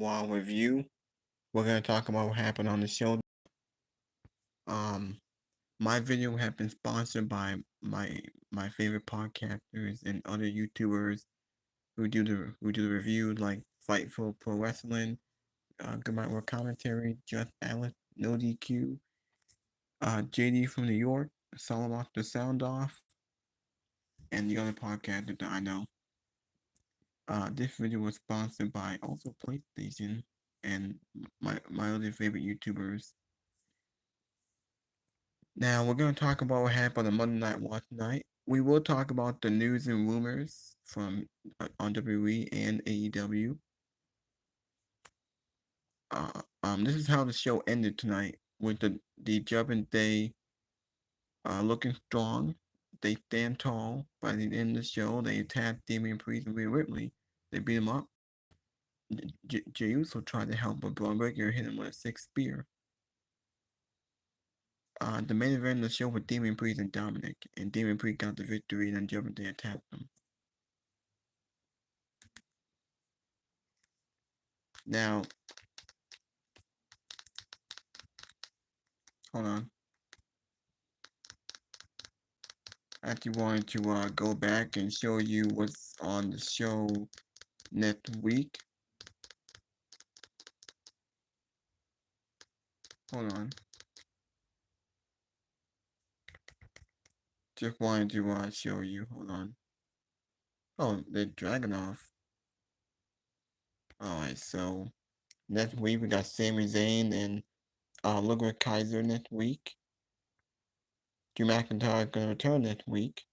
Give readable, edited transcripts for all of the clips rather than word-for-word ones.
Raw review. We're gonna talk about what happened on the show. Um, my video has been sponsored by my favorite podcasters and other YouTubers who do the reviews like Fightful Pro Wrestling, Good Night World Commentary, Just Alex, No DQ, JD from New York, Solomon the Sound Off, and the other podcasters that I know. This video was sponsored by also PlayStation and my other favorite YouTubers. Now we're gonna talk about what happened on Monday Night Raw tonight. We will talk about the news and rumors from on WWE and AEW. This is how the show ended tonight with the Judgment Day looking strong. They stand tall. By the end of the show, they attacked Damian Priest and Rhea Ripley. They beat him up. Jey Uso tried to help, but Braun Breaker hit him with a six spear. The main event of the show was Damian Priest and Dominic, and Damian Priest got the victory, and then Judgment Day attacked them. Now, hold on. I actually wanted to go back and show you what's on the show next week. Hold on. Just wanted to show you. Hold on. Oh, they're dragging off. Alright, so next week we got Sami Zayn and Ludwig Kaiser next week. Drew McIntyre is gonna return next week.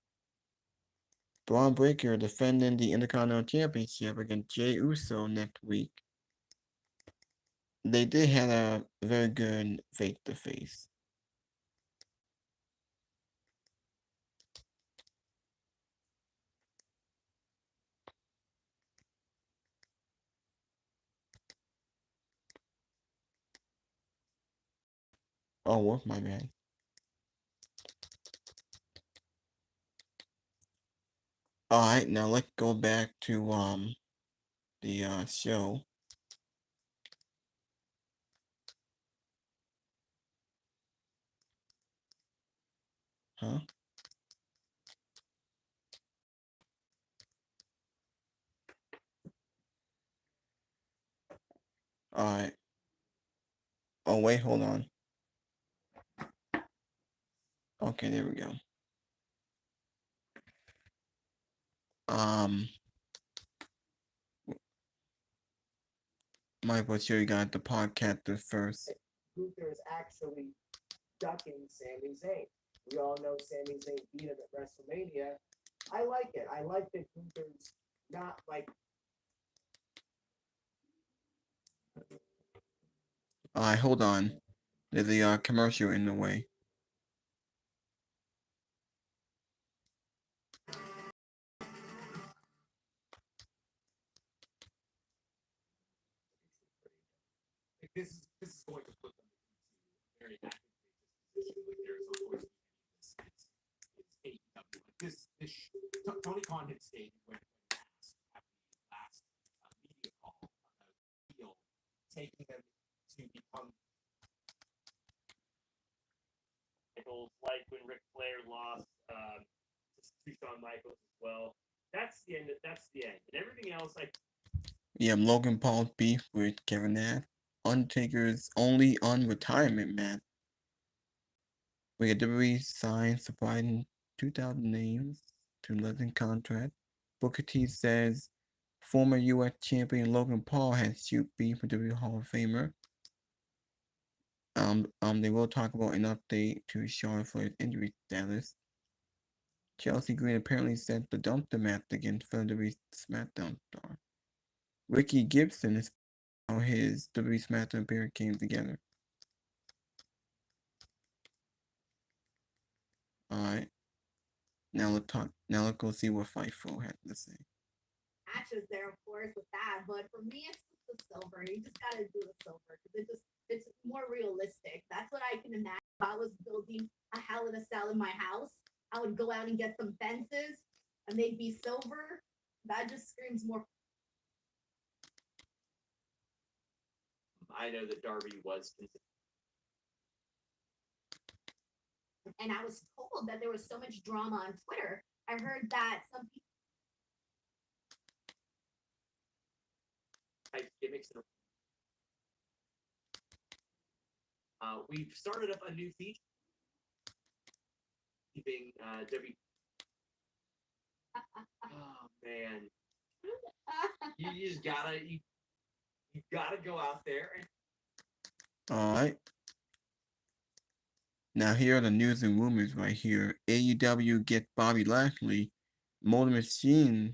Braun Breaker defending the Intercontinental Championship against Jey Uso next week. They did have a very good face-to-face. Oh, what's my bad? Alright, now let's go back to the show. Huh? Alright. Oh wait, hold on. Okay, there we go. Might as sure you got the podcast first. Gunther is actually ducking Sami Zayn. We all know Sami Zayn beat him at WrestleMania. I like it. I like that Gunther's not like. Alright, hold on. There's a commercial in the way. This is going to put them into a very active position. Like there's always it's AEW. Like Tony Khan had stated when asked at the last media call about heel taking them to become. Like when Ric Flair lost to Shawn Michaels as well. That's the end. That's the end. And everything else, like Logan Paul's beef with Kevin Nash. Undertaker's only on retirement match. We got WWE signed supplying 2,000 names to Legend contract. Booker T says former U.S. champion Logan Paul has shoot beef with WWE Hall of Famer. They will talk about an update to Charlotte Flair's injury status. Chelsea Green apparently sent the dumpster match against WWE SmackDown star. Ricky Gibson is how his WWE SmackDown appearance came together. Alright. Now let's go see what Fightful had to say. Matches there, of course, with that, but for me, it's just the silver. You just gotta do the silver because it's more realistic. That's what I can imagine. If I was building a Hell in a Cell in my house, I would go out and get some fences, and they'd be silver. That just screams more. I know that Darby was considered. And I was told that there was so much drama on Twitter. I heard that some people Gimmicks. We've started up a new feature. Keeping W. Oh man, you just gotta you gotta go out there and. All right. Now here are the news and rumors right here. AEW get Bobby Lashley, Motor City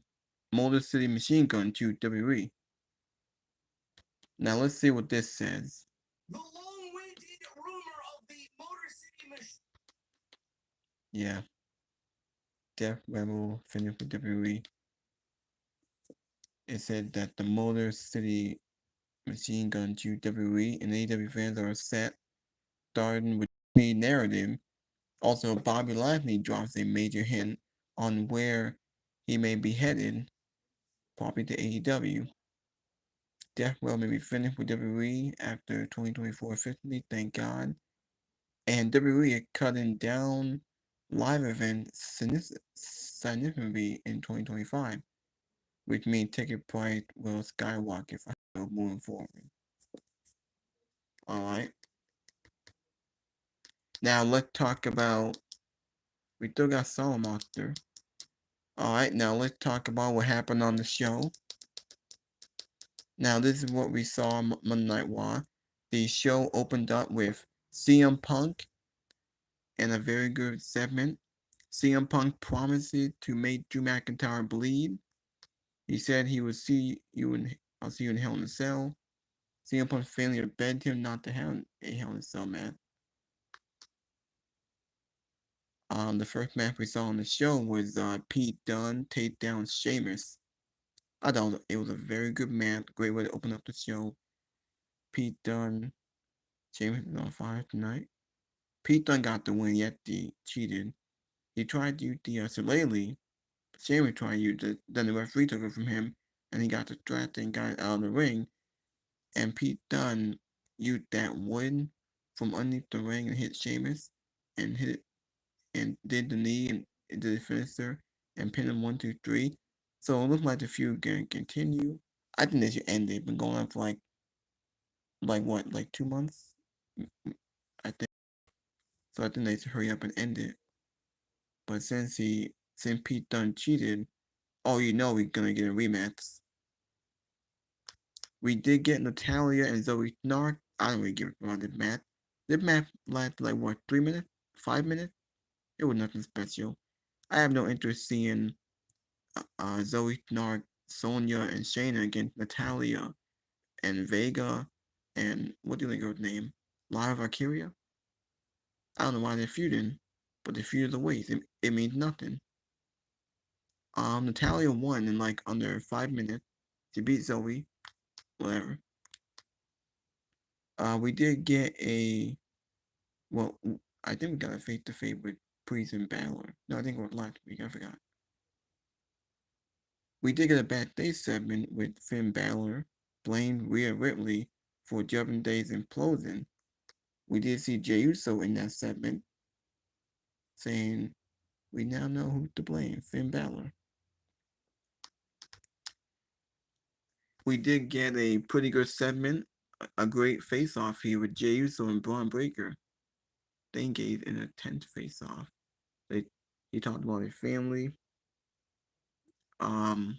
Machine Gun to WWE. Now let's see what this says. The long-winded rumor of the Motor City Machine. Yeah. Death Rebel finished with WWE. It said that the Motor City Machine Gun to WWE and AEW fans are set, starting with the narrative. Also, Bobby Lashley drops a major hint on where he may be headed, probably to AEW. Death Row may be finished with WWE after 2024 officially, thank God. And WWE is cutting down live events significantly in 2025, which means ticket price will skyrocket for moving forward. Alright. Now let's talk about, we still got Soul Monster. Alright, now let's talk about what happened on the show. Now this is what we saw on Monday Night Raw. The show opened up with CM Punk and a very good segment. CM Punk promises to make Drew McIntyre bleed. He said he would see you in I'll see you in Hell in a Cell. CM Punk's family begged him not to have a Hell in a Cell match. The first match we saw on the show was Pete Dunne take down Sheamus. I thought it was a very good match, great way to open up the show. Pete Dunne, Sheamus is on fire tonight. Pete Dunne got the win, yet he cheated. He tried to use the Shillelagh. Sheamus tried to use it, then the referee took it from him, and he got distracted and got out of the ring. And Pete Dunne used that wood from underneath the ring and hit Sheamus, and hit it, and did the knee and did the finisher, and pinned him 1, 2, 3. So it looks like the feud can continue. I think they should end it. It's been going on for like what, like 2 months? I think. So I think they should hurry up and end it. But since Pete Dunne cheated, oh, you know we're gonna get a rematch. We did get Natalya and Zoe Snark. I don't really give a about this match. This match lasted like what, 3 minutes? 5 minutes? It was nothing special. I have no interest seeing Zoe Snark, Sonya, and Shayna against Natalya and Vega and what do the girl's name? Lyra Valkyria? I don't know why they're feuding, but the feud is a waste. It means nothing. Natalya won in like under 5 minutes. She beat Zoe. Whatever. We did get well, I think we got a face-to-face with Priest and Balor. No, I think it was last week. I forgot. We did get a backstage segment with Finn Balor blamed Rhea Ripley for Judgment Day's implosion. We did see Jey Uso in that segment saying, we now know who to blame, Finn Balor. We did get a pretty good segment, a great face-off here with Jey Uso and Braun Breaker. They engaged in a tense face-off. He talked about his family. I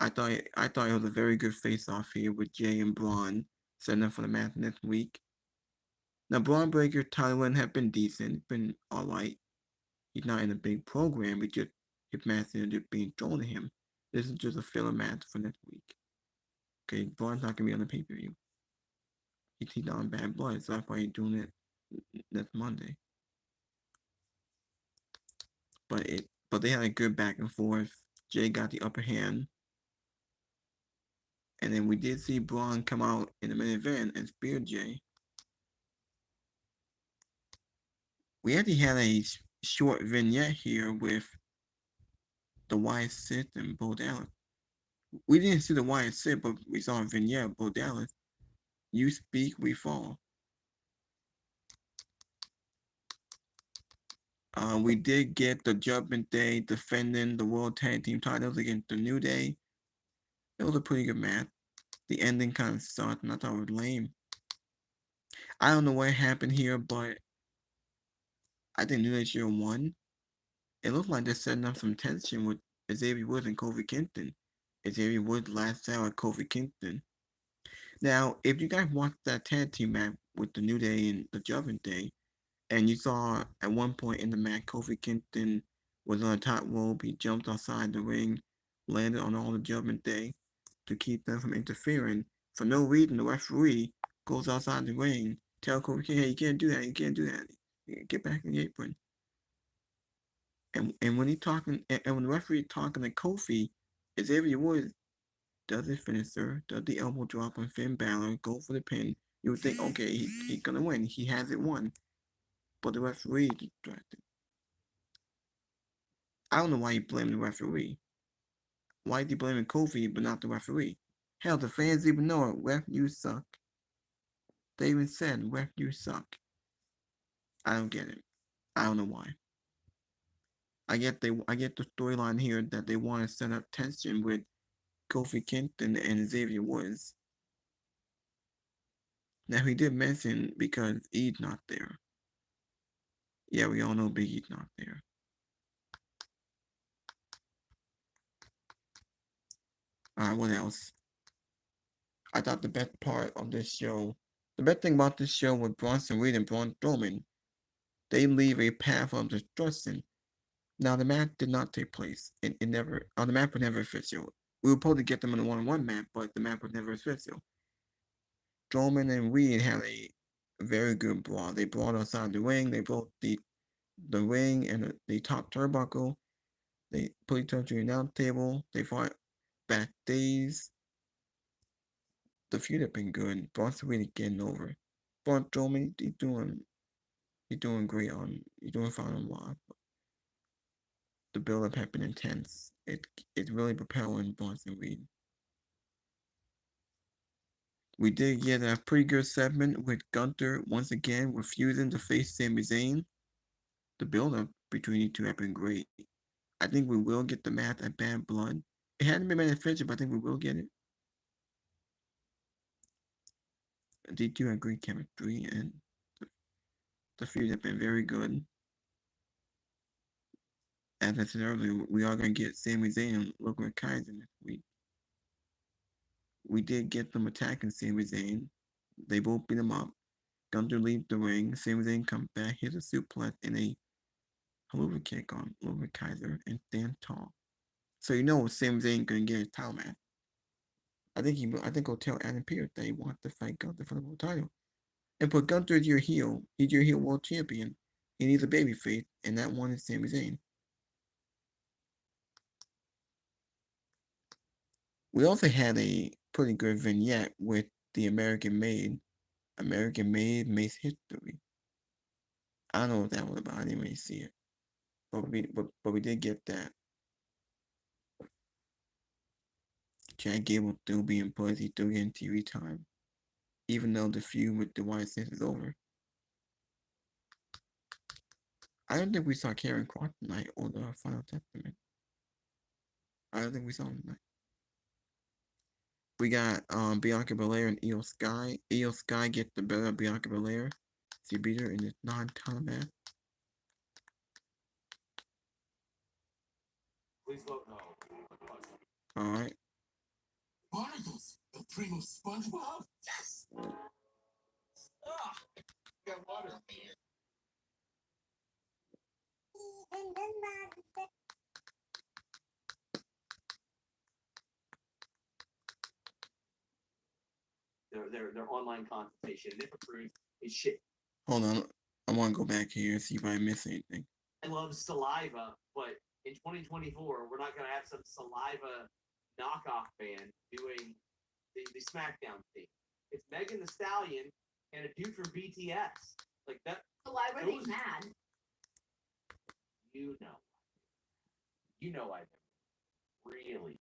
thought it was a very good face-off here with Jey and Braun setting up for the match next week. Now Braun Breaker, Thailand have been decent, been alright. He's not in a big program, but just his match is being thrown at him. This is just a filler match for next week. Okay, Braun's not gonna be on the pay-per-view. He's not in bad blood, so that's why he's doing it next Monday. But they had a good back and forth. Jey got the upper hand. And then we did see Braun come out in the main event and spear Jey. We actually had a short vignette here with the Wyatt Sith and Bo Dallas. We didn't see the Wyatt sit, but we saw a vignette. Bo Dallas, you speak, we fall. We did get the Judgment Day defending the World Tag Team titles against the New Day. It was a pretty good match. The ending kind of sucked, and I thought it was lame. I don't know what happened here, but I think New Day should have won. It looked like they're setting up some tension with Xavier Woods and Kofi Kingston. Xavier Woods last out at Kofi Kingston. Now, if you guys watched that tag team match with the New Day and the Judgment Day, and you saw at one point in the match Kofi Kingston was on the top rope, he jumped outside the ring, landed on all the Judgment Day to keep them from interfering. For no reason, the referee goes outside the ring, tell Kofi Kingston, hey, you can't do that, you can't do that. Get back in the apron. And when he talking, and when the referee talking to Kofi, Xavier Woods does his finisher, does the elbow drop on Finn Balor, go for the pin. You would think, okay, he's gonna win. He has it won. But the referee is distracted. I don't know why you blame the referee. Why is he blaming Kofi but not the referee? Hell, the fans even know it. Ref, you suck. They even said, ref, you suck. I don't get it. I don't know why. I get the storyline here that they want to set up tension with Kofi Kingston and Xavier Woods. Now he did mention because E's not there. Yeah, we all know Big E's not there. Alright, what else? I thought the best part of this show, the best thing about this show was Bronson Reed and Braun Strowman. They leave a path of destruction. Now the match did not take place. The match was never official. We were supposed to get them in a one-on-one match, but the match was never official. Strowman and Reed had a very good brawl. They brawled outside the ring. They broke the ring and the top turnbuckle. They put each other to the announce table. They fought backstage. The feud had been good. Bronson Reed getting over. Braun Strowman, he's doing great on. He's doing fine on Raw. The build-up had been intense. It's really propelling Bronson Reed. We did get a pretty good segment with Gunther once again refusing to face Sami Zayn. The build-up between the two have been great. I think we will get the match at Bad Blood. It hadn't been manufactured, but I think we will get it. They do have great chemistry, and the feud have been very good. As I said earlier, we are going to get Sami Zayn and Drew McIntyre this week. We did get them attacking Sami Zayn. They both beat him up. Gunther leaves the ring. Sami Zayn comes back, hits a suplex and a haluva kick on Drew McIntyre and stands tall. So you know Sami Zayn gonna get his title match. I think he'll tell Adam Pearce that he wants to fight Gunther for the world title. And put Gunther as your heel. He's your heel world champion. He needs a babyface, and that one is Sami Zayn. We also had a pretty good vignette with the American Made. American Made makes history. I don't know what that was about. I didn't really see it. But we did get that. Chad Gable still being buzzed. He's still getting TV time. Even though the feud with the Wyatt Smith is over. I don't think we saw Karen Cross tonight or the Final Testament. I don't think we saw him tonight. We got Bianca Belair and Io Sky. Io Sky gets the better of Bianca Belair. She beat her in this non-title match. Please vote no. Alright. Barnacles, El Primo SpongeBob? Yes! Ah! Got water on me. Their online consultation, if approved, is shit. Hold on. I want to go back here and see if I missed anything. I love saliva, but in 2024, we're not going to have some saliva knockoff band doing the SmackDown thing. It's Megan Thee Stallion and a dude from BTS. Like that. So why were they those- mad? You know I really.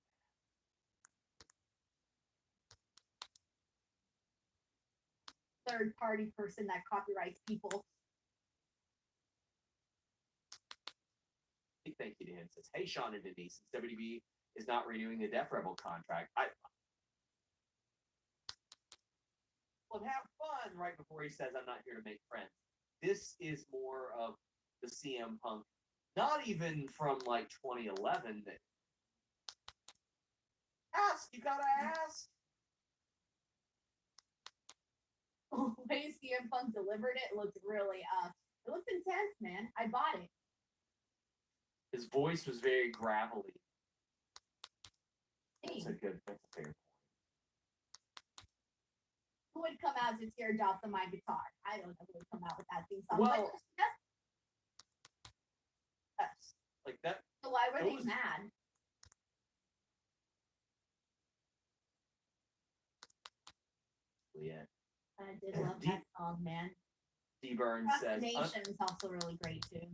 third-party person that copyrights people. Thank you to him. Says, hey, Sean and Denise, since WWE is not renewing the Death Rebel contract, well, have fun right before he says, I'm not here to make friends. This is more of the CM Punk, not even from like 2011. That ask, you gotta ask. The way CM Punk delivered it looked really, it looked intense, man. I bought it. His voice was very gravelly. Hey, That's a fair point. who would come out to teardrops on my guitar? I don't know who would come out with that theme song. Well, but yes, like that. so why were it they was- mad? Yeah. I did love that song, man. D. Burns says, Procrastination is also really great too.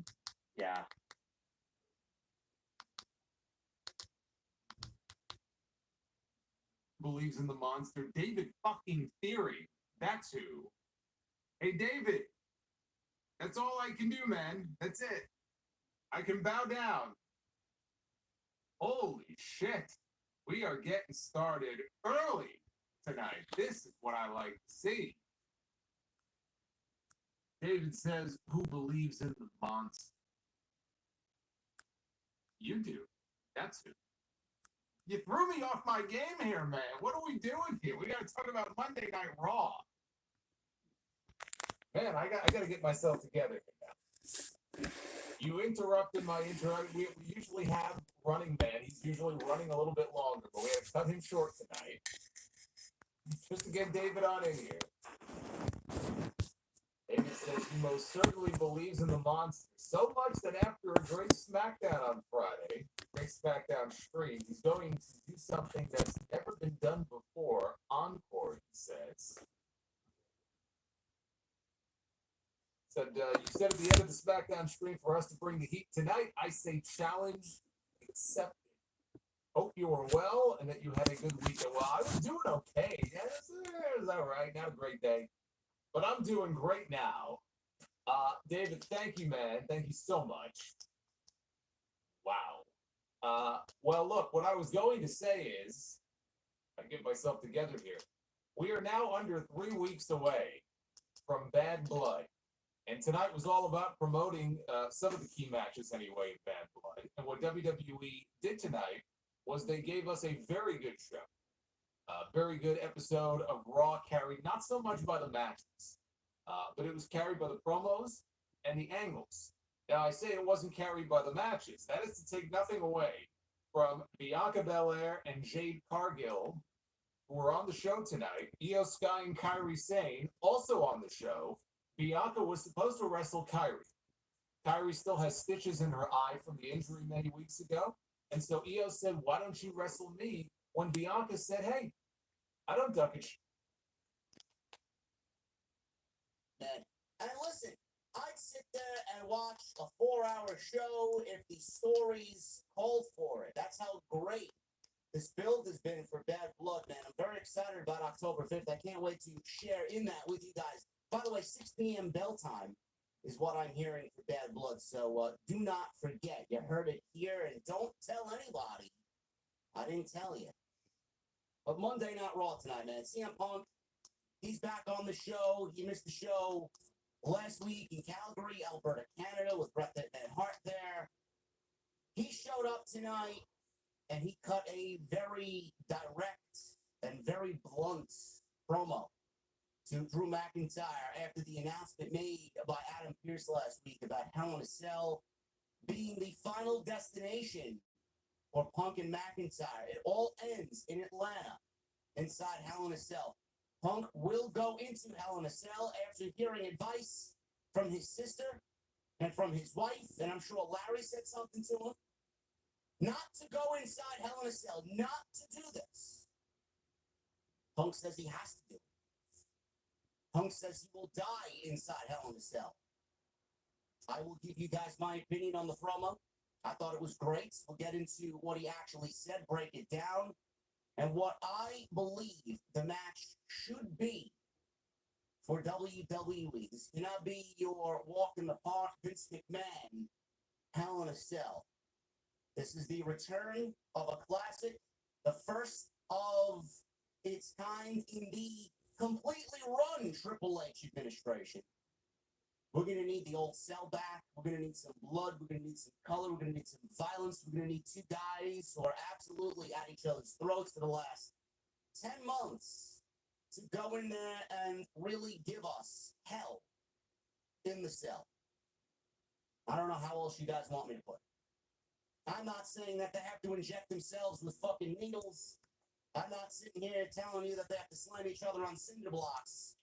yeah. Believes in the monster. David fucking Theory. That's who. Hey, David. That's all I can do, man. That's it. I can bow down. Holy shit. We are getting started early tonight. This is what I like to see. David says, who believes in the monster? You do. That's who. You threw me off my game here, man. What are we doing here? We got to talk about Monday Night Raw. Man, I got to get myself together now. You interrupted my intro. We usually have running man. He's usually running a little bit longer, but we had to cut him short tonight. Just to get David on in here. David says he most certainly believes in the monster. So much that after a great SmackDown on Friday, great SmackDown stream, he's going to do something that's never been done before. Encore, he says. Said, you said at the end of the SmackDown stream for us to bring the heat tonight. I say challenge accepted. Hope you were well and that you had a good weekend. Well, I was doing okay. Yeah, it's all right. Not a great day. But I'm doing great now. David, thank you, man. Thank you so much. Wow. Well, look, what I was going to say is, I get myself together here. We are now under 3 weeks away from Bad Blood. And tonight was all about promoting some of the key matches anyway in Bad Blood. And what WWE did tonight was they gave us a very good show. A very good episode of Raw carried not so much by the matches, but it was carried by the promos and the angles. Now, I say it wasn't carried by the matches. That is to take nothing away from Bianca Belair and Jade Cargill, who were on the show tonight. Io Sky and Kairi Sane also on the show. Bianca was supposed to wrestle Kairi. Kairi still has stitches in her eye from the injury many weeks ago. And so Io said, why don't you wrestle me? When Bianca said, hey, I don't duck it. And listen, I'd sit there and watch a 4-hour show if the stories called for it. That's how great this build has been for Bad Blood, man. I'm very excited about October 5th. I can't wait to share in that with you guys. By the way, 6 p.m. bell time is what I'm hearing for Bad Blood. So do not forget. You heard it here, and don't tell anybody I didn't tell you. But Monday Night Raw tonight, man. CM Punk, he's back on the show. He missed the show last week in Calgary, Alberta, Canada, with Bret the Hitman Hart there. He showed up tonight, and he cut a very direct and very blunt promo to Drew McIntyre after the announcement made by Adam Pearce last week about Hell in a Cell being the final destination for Punk and McIntyre. It all ends in Atlanta inside Hell in a Cell. Punk will go into Hell in a Cell after hearing advice from his sister and from his wife, and I'm sure Larry said something to him. Not to go inside Hell in a Cell, not to do this. Punk says he has to do it. Punk says he will die inside Hell in a Cell. I will give you guys my opinion on the promo. I thought it was great. We'll get into what he actually said, break it down, and what I believe the match should be for WWE. This cannot be your walk in the park Vince McMahon Hell in a Cell. This is the return of a classic, the first of its kind in the completely run Triple H administration. We're going to need the old cell back. We're going to need some blood. We're going to need some color. We're going to need some violence. We're going to need two guys who are absolutely at each other's throats for the last 10 months to go in there and really give us hell in the cell. I don't know how else you guys want me to put it. I'm not saying that they have to inject themselves with fucking needles. I'm not sitting here telling you that they have to slam each other on cinder blocks.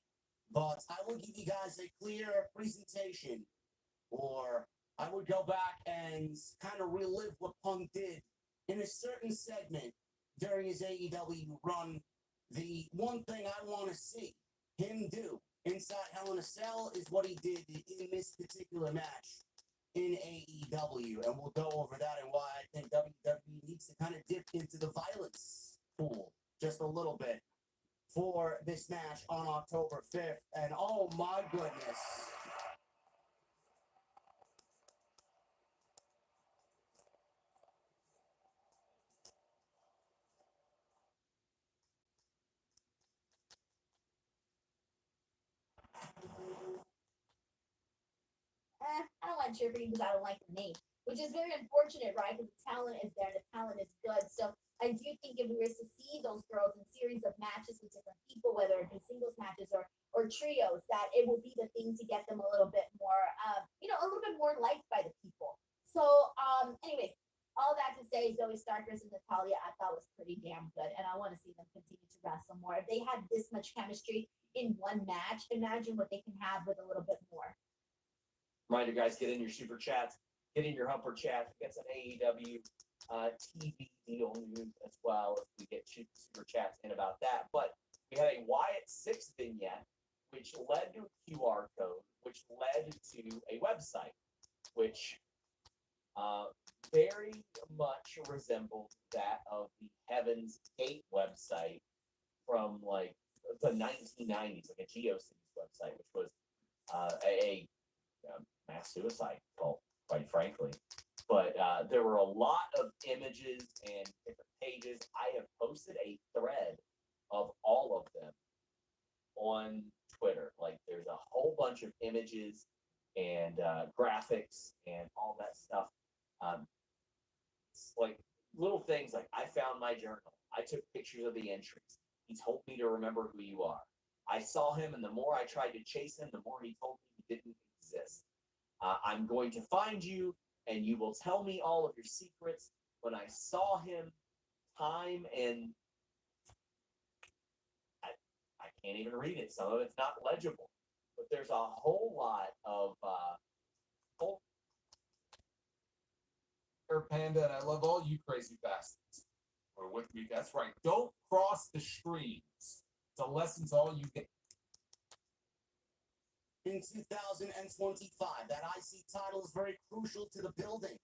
But I will give you guys a clear presentation, or I would go back and kind of relive what Punk did in a certain segment during his AEW run. The one thing I want to see him do inside Hell in a Cell is what he did in this particular match in AEW. And we'll go over that and why I think WWE needs to kind of dip into the violence pool just a little bit for this match on October 5th. And oh my goodness. I don't want cheer for you because I don't like the name, which is very unfortunate, right? Because the talent is there, the talent is good. So I do think if we were to see those girls in series of matches with different people, whether it be singles matches or trios, that it will be the thing to get them a little bit more, a little bit more liked by the people. So, anyways, all that to say, Zoe Starkers and Natalia, I thought was pretty damn good, and I want to see them continue to wrestle more. If they had this much chemistry in one match, imagine what they can have with a little bit more. Reminder, guys, get in your super chats, get in your humper chats. We got some AEW TV deal news as well as we get super chats in about that. But we had a Wyatt 6 vignette, which led to a QR code, which led to a website, which very much resembled that of the Heaven's Gate website from like the 1990s, like a GeoCities website, which was a mass suicide cult, quite frankly. But there were a lot of images and different pages. I have posted a thread of all of them on Twitter. Like there's a whole bunch of images and graphics and all that stuff. It's like little things like I found my journal. I took pictures of the entries. He told me to remember who you are. I saw him, and the more I tried to chase him, the more he told me he didn't exist. I'm going to find you, and you will tell me all of your secrets. When I saw him, time and I can't even read it. Some of it's not legible, but there's a whole lot of Panda, and I love all you crazy bastards. Or with me, that's right. Don't cross the streams. The lesson's all you get. In 2025, that IC title is very crucial to the building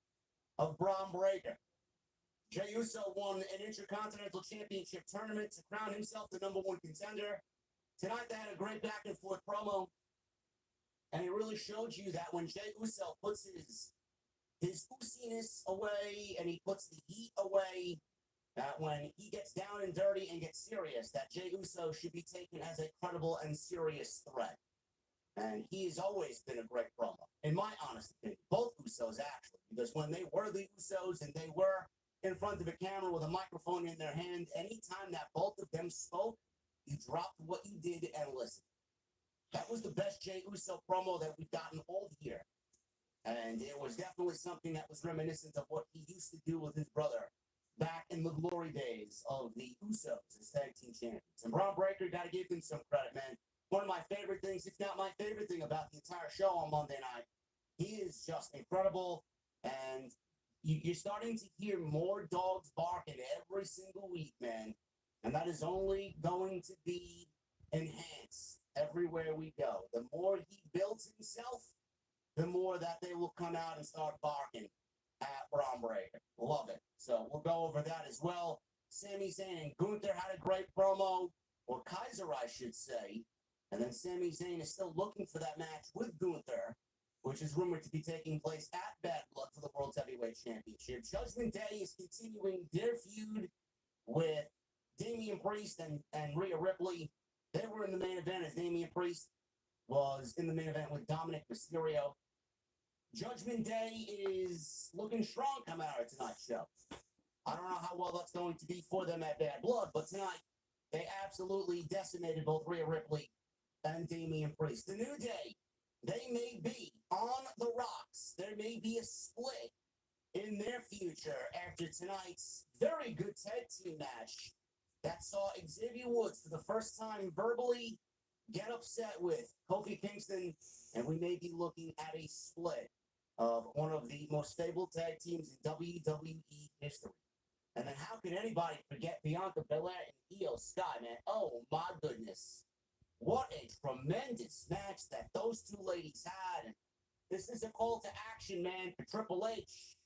of Braun Breaker. Jey Uso won an Intercontinental Championship tournament to crown himself the number one contender. Tonight, they had a great back and forth promo, and it really showed you that when Jey Uso puts his oosiness away and he puts the heat away, that when he gets down and dirty and gets serious, that Jey Uso should be taken as a credible and serious threat. And he has always been a great promo, in my honest opinion. Both Usos, actually, because when they were the Usos and they were in front of a camera with a microphone in their hand, anytime that both of them spoke, you dropped what you did and listened. That was the best Jey Uso promo that we've gotten all year. And it was definitely something that was reminiscent of what he used to do with his brother back in the glory days of the Usos as tag team champions. And Braun Breaker, got to give him some credit, man. One of my favorite things, if not my favorite thing about the entire show on Monday night, he is just incredible. And you're starting to hear more dogs barking every single week, man. And that is only going to be enhanced everywhere we go. The more he builds himself, the more that they will come out and start barking at Braun Breaker. Love it. So we'll go over that as well. Sami Zayn and Gunther had a great promo, or Kaiser, I should say. And then Sami Zayn is still looking for that match with Gunther, which is rumored to be taking place at Bad Blood for the World Heavyweight Championship. Judgment Day is continuing their feud with Damian Priest and Rhea Ripley. They were in the main event as Damian Priest was in the main event with Dominic Mysterio. Judgment Day is looking strong coming out of tonight's show. I don't know how well that's going to be for them at Bad Blood, but tonight they absolutely decimated both Rhea Ripley and Damian Priest. The New Day, they may be on the rocks. There may be a split in their future after tonight's very good tag team match that saw Xavier Woods for the first time verbally get upset with Kofi Kingston, and we may be looking at a split of one of the most stable tag teams in WWE history. And then how can anybody forget Bianca Belair and Io Sky, man? Oh, my goodness. What a tremendous match that those two ladies had. And this is a call to action, man, for Triple H.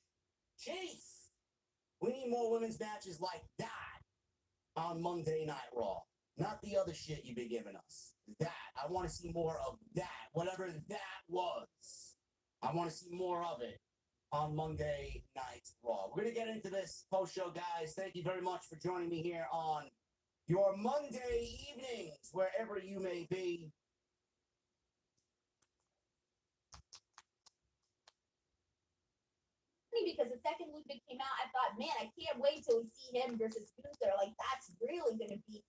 Chief, we need more women's matches like that on Monday Night Raw. Not the other shit you've been giving us. That. I want to see more of that. Whatever that was. I want to see more of it on Monday Night Raw. We're going to get into this post-show, guys. Thank you very much for joining me here on your Monday evenings, wherever you may be. Because the second Ludwig came out, I thought, man, I can't wait till we see him versus Gunther. Like, that's really going to be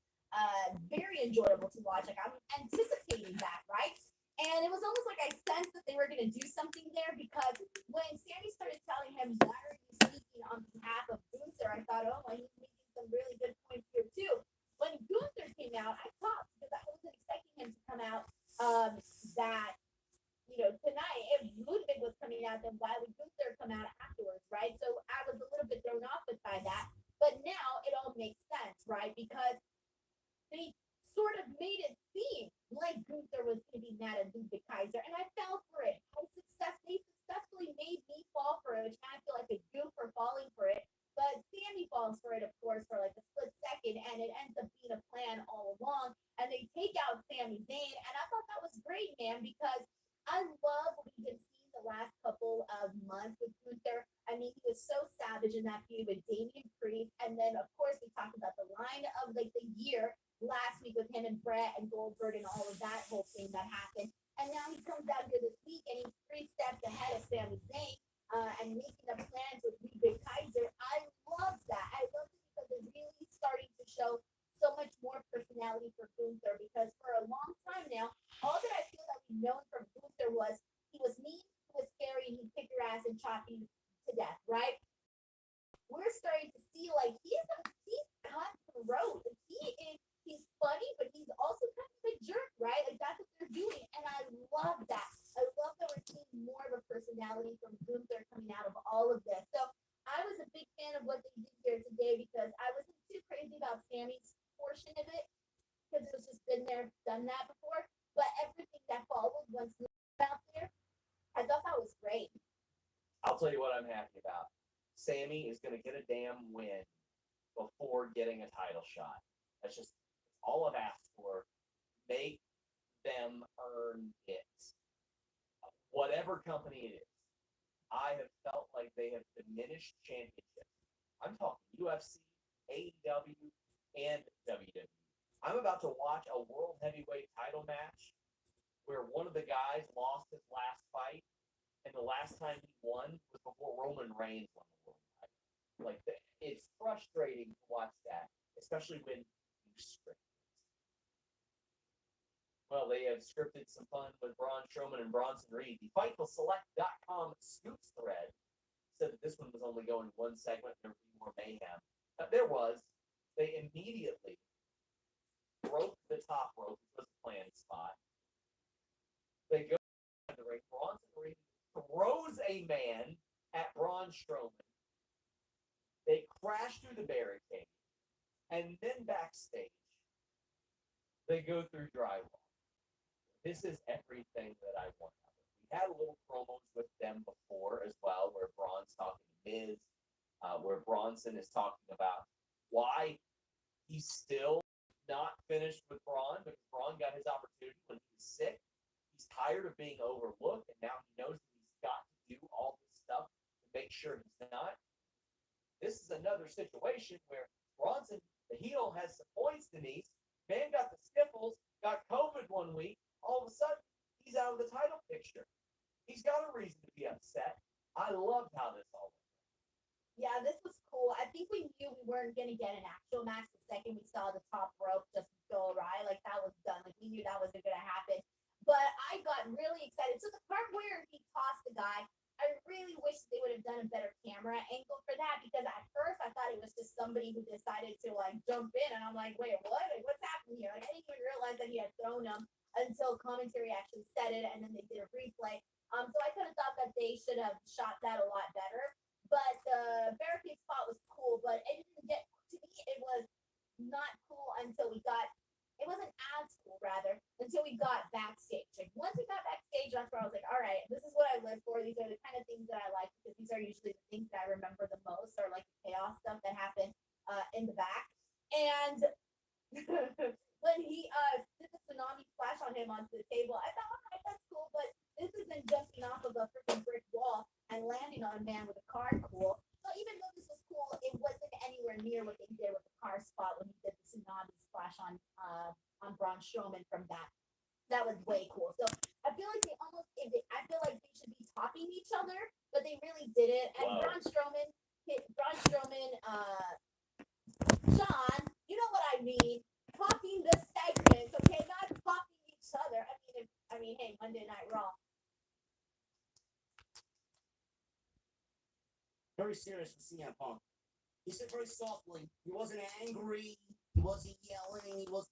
very enjoyable to watch. Like, I'm anticipating that, right? And it was almost like I sensed that they were going to do something there, because when Sammy started telling him, why are you speaking on behalf of Gunther, I thought, oh, well, he's making some really good points here, too. When Gunther came out, I thought, because I wasn't expecting him to come out, that, you know, tonight, if Ludwig was coming out, then why would Gunther come out afterwards, right? So I was a little bit thrown off by that. But now it all makes sense, right? Because they sort of made it seem like Gunther was going to be mad at Ludwig Kaiser, and I fell for it. They successfully made me fall for it, which I feel like a goof for falling for it. But Sammy falls for it, of course, for like a split second, and it ends up being a plan all along. And they take out Sami Zayn, and I thought that was great, man, because I love what we've been seeing the last couple of months with Gunther. I mean, he was so savage in that feud with Damian Priest, and then of course we talked about the line of like the year last week with him and Brett and Goldberg and all of that whole thing that happened. And now he comes out here this week and he's 3 steps ahead of Sami Zayn and making the plans with Ludwig Kaiser. I love that. I love it because it's really starting to show so much more personality for Gunther, because for a long time now, all that I feel that we've known from Gunther was he was mean, he was scary, and he'd kick your ass and chop you to death, right? We're starting to see like he's cutthroat. He's funny, but he's also kind of a jerk, right? Like that's what they're doing, and I love that. I love that we're seeing more of a personality from Gunther coming out of all of this. So I was a big fan of what they did here today, because I wasn't too crazy about Sammy's portion of it, because it's just been there, done that before. But everything that followed once he was out there, I thought that was great. I'll tell you what I'm happy about. Sammy is going to get a damn win before getting a title shot. That's just all I've asked for. Make them earn it. Whatever company it is. I have felt like they have diminished championships. I'm talking UFC, AEW, and WWE. I'm about to watch a world heavyweight title match where one of the guys lost his last fight, and the last time he won was before Roman Reigns won the world title. Like, it's frustrating to watch that, especially when you script it. Well, they have scripted some fun with Braun Strowman and Bronson Reed. The FightfulSelect.com scoops thread said that this one was only going one segment, there would be more mayhem. There was. They immediately broke the top rope, which was a planning spot. They go to the ring. Bronson Reed throws a man at Braun Strowman. They crash through the barricade. And then backstage, they go through drywall. This is everything that I want. We had a little promos with them before as well, where Braun's talking to Miz, where Bronson is talking about why he's still not finished with Braun, because Braun got his opportunity being overlooked, and now he knows that he's got to do all this stuff to make sure he's not. This is another situation where Bronson, the heel, has some points, Denise. Man got the sniffles, got COVID 1 week. All of a sudden, he's out of the title picture. He's got a reason to be upset. I loved how this all went. Yeah, this was cool. I think we knew we weren't gonna get an actual match the second we saw the top rope just go awry. Like that was done. Like we knew that wasn't gonna happen. But I got really excited. So the part where he tossed the guy, I really wish they would have done a better camera angle for that, because at first I thought it was just somebody who decided to like jump in, and I'm like, wait, what? Like, what's happening here? Like I didn't even realize that he had thrown him until commentary actually said it, and then they did a replay. So I could have thought that they should have shot that a lot better. But the barricade spot was cool, but it didn't get to me. It was not cool until we got. It wasn't as cool, rather, until we got backstage. Like once we got backstage, that's where I was like, all right, this is what I live for. These are the kind of things that I like, because these are usually the things that I remember the most, or like the chaos stuff that happened in the back. And when he did the tsunami splash on him onto the table, I thought, all right, that's cool, but this isn't jumping off of a freaking brick wall and landing on a man with a car cool. So even though this was cool, it wasn't anywhere near what they did with the car spot when he did the tsunami splash on Braun Strowman from that. That was way cool. So I feel like I feel like they should be topping each other, but they really didn't. And Wow. Braun Strowman, Sean, you know what I mean? Topping the segment, okay? Not topping each other. I mean, hey, Monday Night Raw. Very serious with CM Punk. He said very softly. He wasn't angry. He wasn't yelling. He was.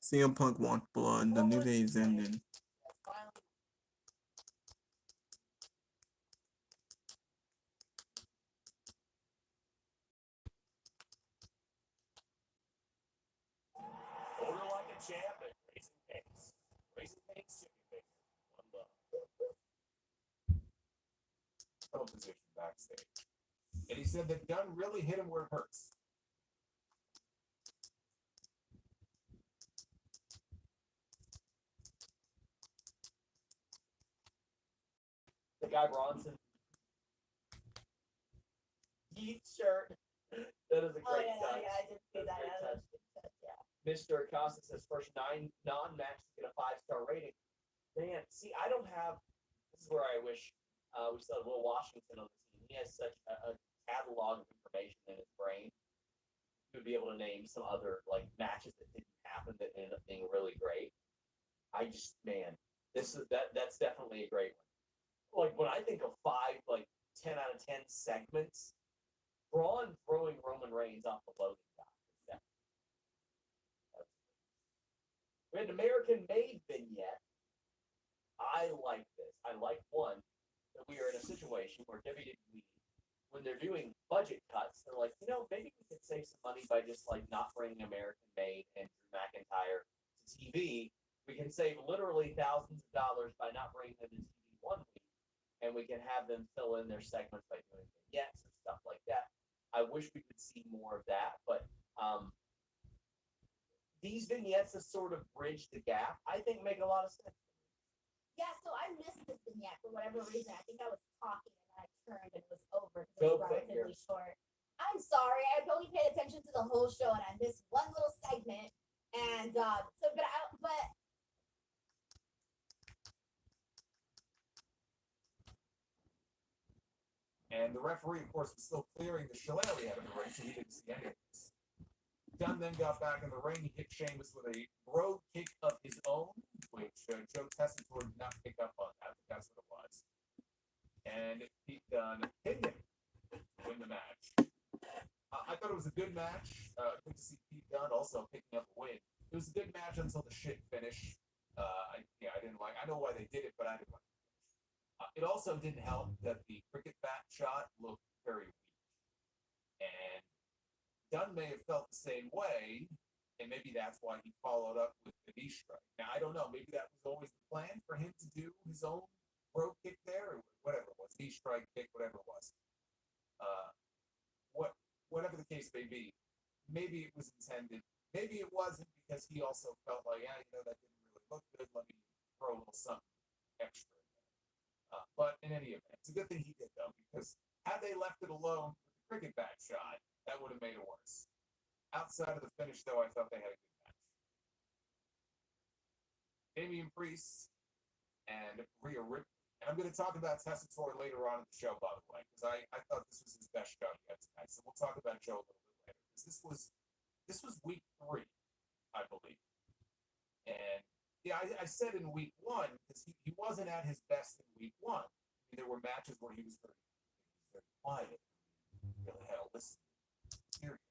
CM Punk wants blood. The New Day's ending. Order like a champ and Raising Cane's. Raising Cane's chicken finger. One love. Title position backstage. And he said that Dunn really hit him where it hurts. The guy Bronson. Yeet shirt. That is a great touch. I did see that. Great That touch. was a good touch, yeah. Mr. Acosta says first 9 non-matches get a 5-star rating. Man, see, I don't have. This is where I wish we still had Will Washington on the team. He has such a catalog of information in his brain. He would be able to name some other like matches that didn't happen that ended up being really great. I just, man, that's definitely a great one. Like when I think of 5, like 10 out of 10 segments, Braun throwing Roman Reigns off the loading dock. We had an American-made vignette. I like this. I like one that we are in a situation where WWE, when they're doing budget cuts, they're like, maybe we could save some money by just like not bringing American-made and Drew McIntyre to TV. We can save literally thousands of dollars by not bringing them to TV 1 week, and we can have them fill in their segments by doing vignettes and stuff like that. I wish we could see more of that, but these vignettes that sort of bridge the gap, I think make a lot of sense. Yeah, so I missed this vignette for whatever reason. I think I was talking and I turned and it was over. It Go was figure. relatively short. I'm sorry. I only paid attention to the whole show and I missed one little segment. And but And the referee, of course, was still clearing the shillelagh out of the ring, so he didn't see any of this. Dunn then got back in the ring. He hit Sheamus with a road kick of his own, which Joe Tessitore did not pick up on that, but that's what it was. And Pete Dunne pinned him to win the match. I thought it was a good match. Good to see Pete Dunne also picking up a win. It was a good match until the shit finish. I didn't like. I know why they did it, but I didn't like it. It also didn't help that the cricket bat shot looked very weak. And Dunn may have felt the same way, and maybe that's why he followed up with the knee strike. Now, I don't know. Maybe that was always the plan for him to do his own road kick there, or whatever it was, knee strike kick, whatever it was. whatever the case may be, maybe it was intended. Maybe it wasn't because he also felt like, yeah, that didn't really look good. Let me throw a little something extra in there. But in any event, it's a good thing he did, though, because had they left it alone with the cricket bat shot, that would have made it worse. Outside of the finish, though, I thought they had a good match. Damian Priest and Rhea Ripley. And I'm going to talk about Tessitore later on in the show, by the way, because I thought this was his best shot yet tonight. So we'll talk about Joe a little bit later. Because this was week 3, I believe. And yeah, I said in week 1, because he wasn't at his best in week 1. I mean, there were matches where he was very quiet. Really had to listen. Period.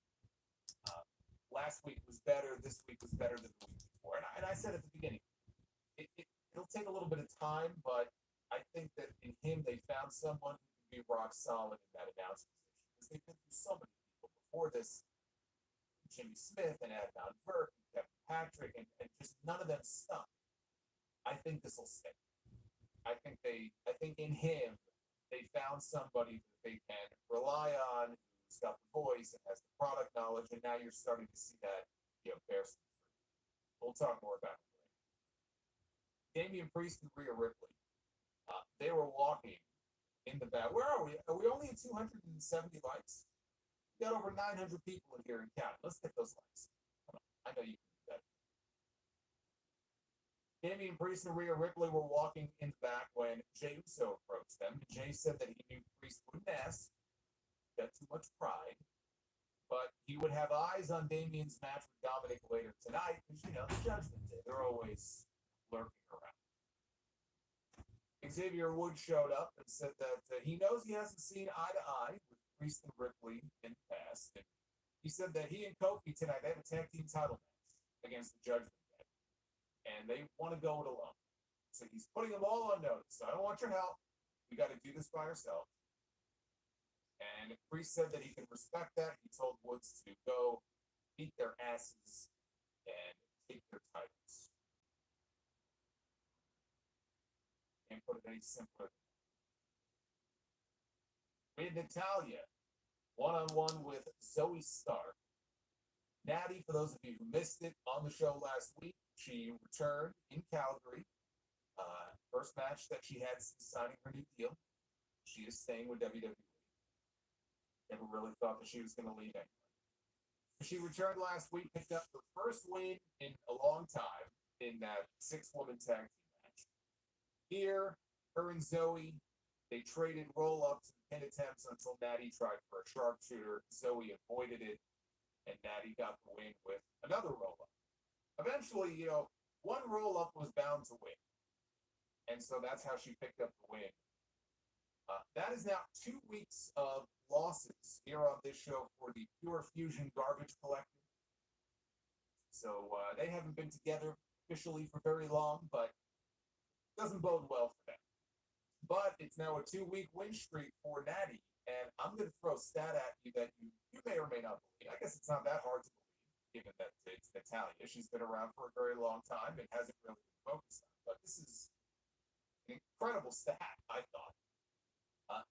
Last week was better. This week was better than the week before. And I said at the beginning, it'll take a little bit of time, but I think that in him they found someone who can be rock solid in that announce position. Because they've been through so many people before this. Jimmy Smith and Adnan Burke and Kevin Patrick, and just none of them stuck. I think this will stick. I think in him they found somebody that they can rely on, who's got the voice and has the product knowledge, and now you're starting to see that bear some fruit. We'll talk more about it later. Damian Priest and Rhea Ripley. They were walking in the back. Where are we? Are we only at 270 likes? We got over 900 people in here and counting. Let's get those likes. Come on. I know you can do that. Damian Priest and Rhea Ripley were walking in the back when Jey Uso approached them. Jey said that he knew Priest wouldn't ask. Got too much pride. But he would have eyes on Damian's match with Dominic later tonight because, the Judgment Day. They're always lurking around. Xavier Woods showed up and said that he knows he hasn't seen eye to eye with Priest and Ripley in the past. And he said that he and Kofi tonight, they have a tag team title match against the Judgment Day. And they want to go it alone. So he's putting them all on notice. So I don't want your help. We got to do this by ourselves. And Priest said that he can respect that. He told Woods to go beat their asses and take their titles. Can't put it any simpler. We had Natalya one-on-one with Zoe Stark. Natty, for those of you who missed it on the show last week, she returned in Calgary. First match that she had since signing her new deal. She is staying with WWE. Never really thought that she was going to leave anyway. She returned last week, picked up her first win in a long time in that 6-woman tag team match. Here, her and Zoe, they traded roll-ups and pin attempts until Natty tried for a sharpshooter. Zoe avoided it, and Natty got the win with another roll-up. Eventually, one roll-up was bound to win. And so that's how she picked up the win. That is now 2 weeks of losses here on this show for the Pure Fusion Garbage Collective. So they haven't been together officially for very long, but it doesn't bode well for them. But it's now a 2-week win streak for Natty, and I'm going to throw a stat at you that you may or may not believe. I guess it's not that hard to believe, given that it's Natalya. She's been around for a very long time and hasn't really been focused on. But this is an incredible stat, I thought.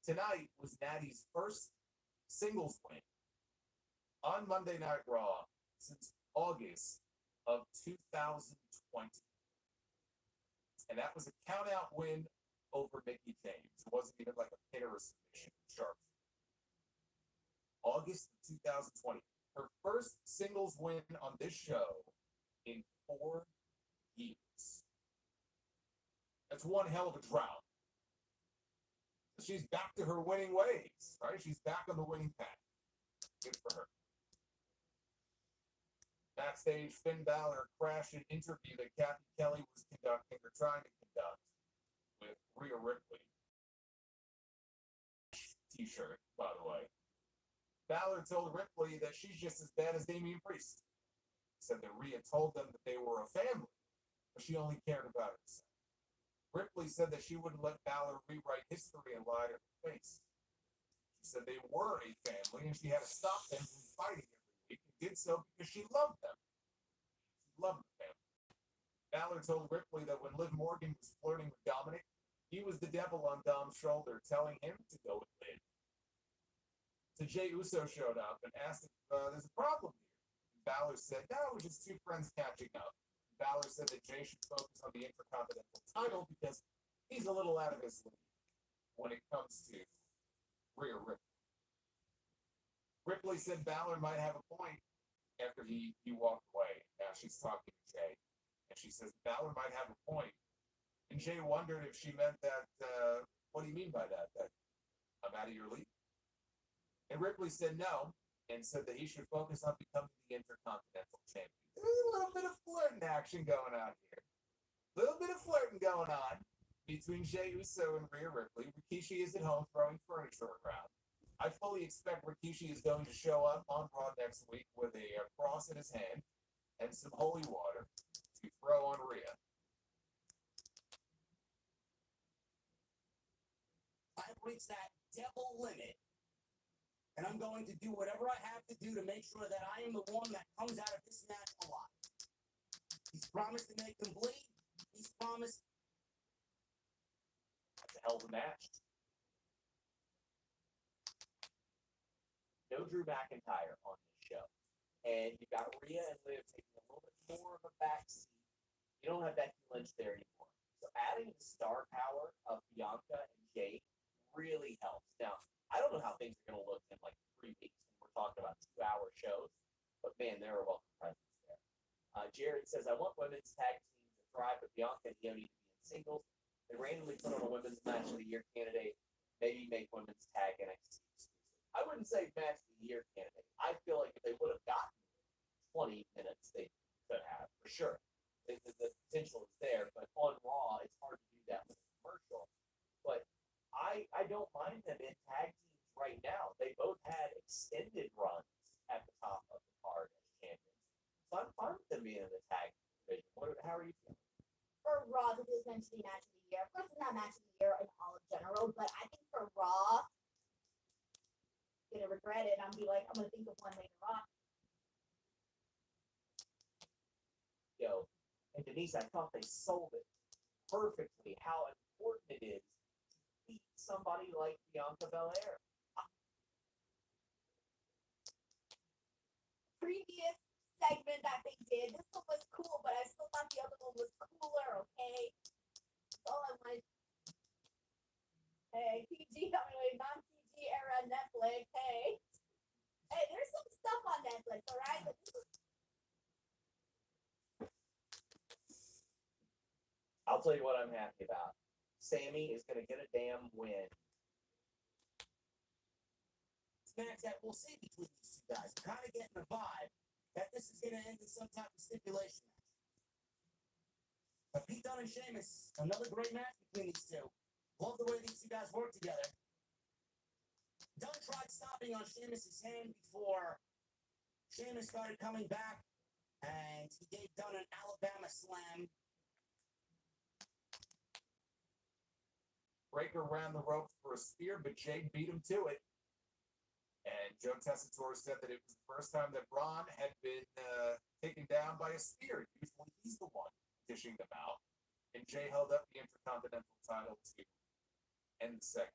Tonight was Natty's first singles win on Monday Night Raw since August of 2020. And that was a count-out win over Mickie James. It wasn't even like a pin or a submission. Sharp. August of 2020. Her first singles win on this show in 4 years. That's one hell of a drought. She's back to her winning ways, right? She's back on the winning path. Good for her. Backstage, Finn Balor crashed an interview that Kathy Kelly was conducting or trying to conduct with Rhea Ripley. T-shirt, by the way. Balor told Ripley that she's just as bad as Damian Priest. Said that Rhea told them that they were a family, but she only cared about herself. Ripley said that she wouldn't let Balor rewrite history and lie to her face. She said they were a family and she had to stop them from fighting every week and did so because she loved them. She loved the family. Balor told Ripley that when Liv Morgan was flirting with Dominic, he was the devil on Dom's shoulder telling him to go with Liv. So Jey Uso showed up and asked if there's a problem here. Balor said, no, we're just two friends catching up. Balor said that Jey should focus on the Intercontinental title because he's a little out of his league when it comes to Rhea Ripley. Ripley said Balor might have a point after he walked away. Now she's talking to Jey, and she says Balor might have a point. And Jey wondered if she meant that, what do you mean by that? That I'm out of your league? And Ripley said no, and said that he should focus on becoming the Intercontinental Champion. There's a little bit of flirting action going on here. A little bit of flirting going on between Jey Uso and Rhea Ripley. Rikishi is at home throwing furniture around. I fully expect Rikishi is going to show up on Raw next week with a cross in his hand and some holy water to throw on Rhea. I've reached that devil limit, and I'm going to do whatever I have to do to make sure that I am the one that comes out of this match alive. He's promised to make them bleed. He's promised. That's a hell of a match. No Drew McIntyre on this show. And you've got Rhea and Liv taking a little bit more of a backseat. You don't have Becky Lynch there anymore. So adding the star power of Bianca and Jade really helps. Now, I don't know how things are going to look in like 3 weeks when we're talking about 2-hour shows, but man, there are welcome presents there. Jared says, I want women's tag teams to thrive, but Bianca and Io need to be in singles. They randomly put on a women's match of the year candidate, maybe make women's tag NXT exclusive. I wouldn't say match of the year candidate. I feel like if they would have gotten 20 minutes, they could have, for sure. The potential is there, but on Raw, it's hard to do that with a commercial. But I don't mind them in tag teams right now. They both had extended runs at the top of the card as champions. So I'm fine with them being in the tag division. How are you feeling? For Raw, this is meant to be match of the year. Of course, it's not match of the year in all in general, but I think for Raw, I'm gonna regret it. I'm gonna think of one later on. Yo, and Denise, I thought they sold it perfectly how important it is to beat somebody like Bianca Belair. Previous segment that they did, this one was cool, but I still thought the other one was cooler, okay? That's all I wanted. Hey, non-PG era Netflix, hey. Hey, there's some stuff on Netflix, alright? But this was I'll tell you what I'm happy about. Sammy is going to get a damn win. Match that we'll see between these two guys. I'm kind of getting the vibe that this is going to end in some type of stipulation match. But Pete Dunne and Sheamus, another great match between these two. Love the way these two guys work together. Dunne tried stopping on Sheamus' hand before Sheamus started coming back, and he gave Dunne an Alabama slam. Breaker ran the ropes for a spear, but Jade beat him to it. And Joe Tessitore said that it was the first time that Braun had been taken down by a spear. Usually he's the one dishing them out. And Jay held up the Intercontinental title to end the segment.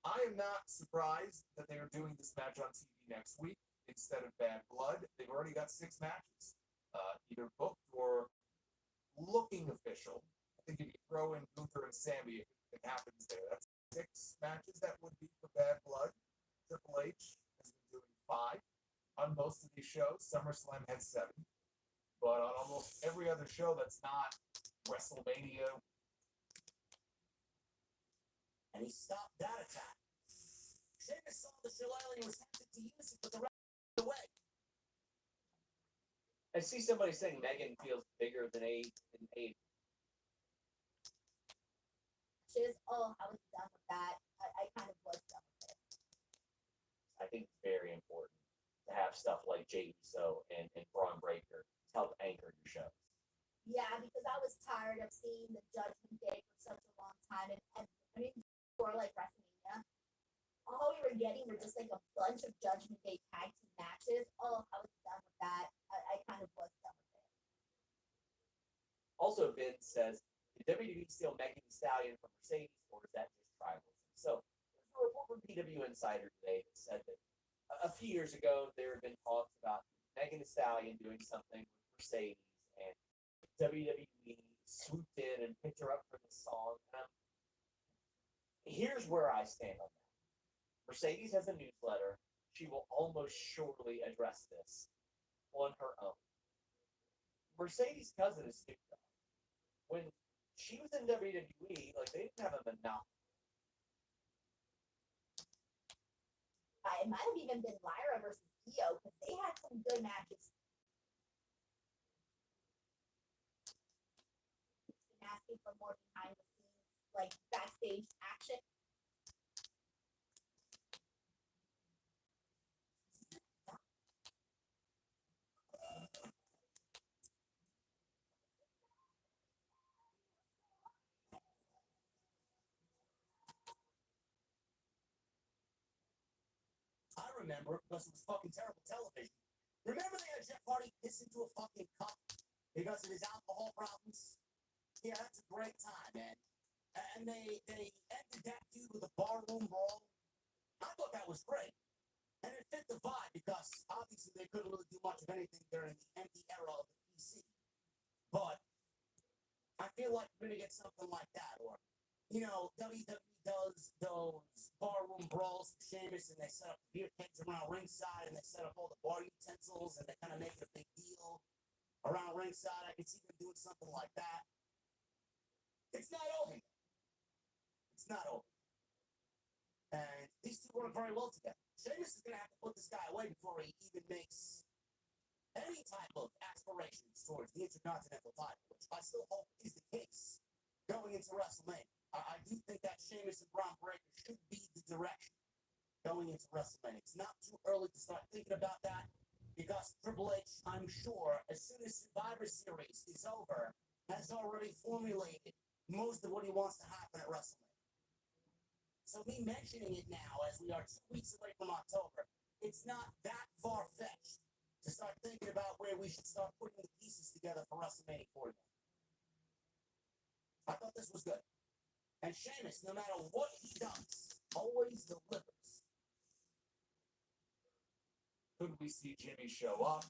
I am not surprised that they are doing this match on TV next week instead of Bad Blood. They've already got 6 matches, either booked or looking official. I think if you throw in Gunther and Sammy, it happens there. That's 6 matches that would be for Bad Blood. Triple H has been doing 5 on most of these shows. SummerSlam had 7. But on almost every other show that's not WrestleMania. And he stopped that attack. Sheamus saw the shillelagh and was tempted to use it, but the ref away. I see somebody saying Megan feels bigger than A. I was done with that. I kind of was done with it. I think it's very important to have stuff like Jey Uso and Braun Breaker to help anchor your shows. Yeah, because I was tired of seeing the Judgment Day for such a long time, and I mean, for like WrestleMania, all we were getting were just like a bunch of Judgment Day tag team matches. Oh, I was done with that. I kind of was done with it. Also, Vince says, did WWE steal Megan Thee Stallion from Mercedes, or is that just tribalism? So, there's a report from PW Insider today that said that a few years ago, there have been talks about Megan Thee Stallion doing something with Mercedes, and WWE swooped in and picked her up for the song. Here's where I stand on that. Mercedes has a newsletter. She will almost surely address this on her own. Mercedes' cousin is Snoop Dogg. When she was in WWE, like they didn't have a monopoly. It might have even been Lyra versus Io because they had some good matches. Been asking for more behind the scenes, like backstage action. I remember because it was fucking terrible television. Remember they had Jeff Hardy piss into a fucking cup because of his alcohol problems? Yeah, that's a great time, man. And they ended that feud with a barroom brawl. I thought that was great. And it fit the vibe because obviously they couldn't really do much of anything during the empty era of the PC. But I feel like we're gonna get something like that, or WWE does those barroom brawls for Sheamus, and they set up beer cans around ringside, and they set up all the bar utensils, and they kind of make it a big deal around ringside. I could see them doing something like that. It's not over. It's not over. And these two work very well together. Sheamus is gonna have to put this guy away before he even makes any type of aspirations towards the Intercontinental title, which I still hope is the case going into WrestleMania. I do think that Sheamus and Braun Breaker should be the direction going into WrestleMania. It's not too early to start thinking about that because Triple H, I'm sure, as soon as Survivor Series is over, has already formulated most of what he wants to happen at WrestleMania. So me mentioning it now, as we are 2 weeks away from October, it's not that far-fetched to start thinking about where we should start putting the pieces together for WrestleMania 40. I thought this was good. And Sheamus, no matter what he does, always delivers. Could we see Jimmy show up?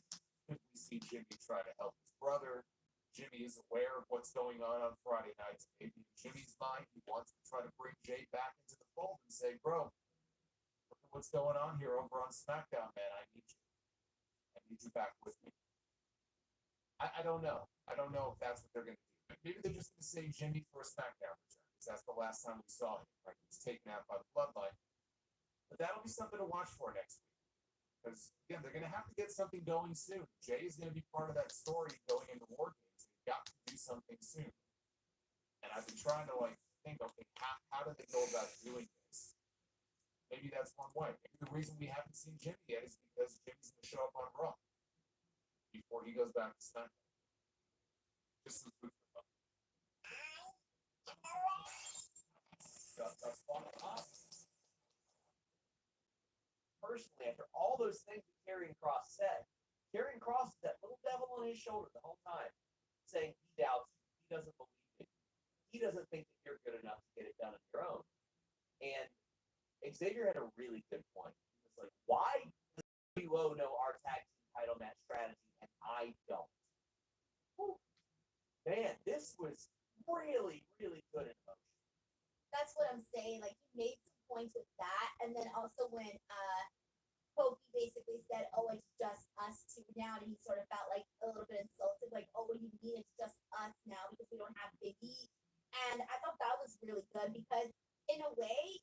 Could we see Jimmy try to help his brother? Jimmy is aware of what's going on Friday nights. Maybe in Jimmy's mind, he wants to try to bring Jay back into the fold and say, bro, look at what's going on here over on SmackDown, man. I need you. I need you back with me. I don't know. I don't know if that's what they're going to do. Maybe they're just going to save Jimmy for a SmackDown return, because that's the last time we saw him. Right? He was taken out by the Bloodline. But that'll be something to watch for next week. Because, again, they're going to have to get something going soon. Jay is going to be part of that story going into War Games. They've got to do something soon. And I've been trying to, think, okay, how do they go about doing this? Maybe that's one way. Maybe the reason we haven't seen Jimmy yet is because Jimmy's going to show up on Raw before he goes back to SmackDown. Just some food for thought. That's fun enough. Personally, after all those things that Karrion Kross said, Karrion Kross is that little devil on his shoulder the whole time, saying he doubts you, he doesn't believe you, he doesn't think that you're good enough to get it done on your own. And Xavier had a really good point. He was like, why does WO know our tag team title match strategy and I don't? Whew. Man, this was really, really good in motion. That's what I'm saying. Like he made some points with that, and then also when Kofi basically said, "Oh, it's just us two now," and he sort of felt like a little bit insulted, like, "Oh, what do you mean it's just us now because we don't have Big E?" And I thought that was really good because, in a way,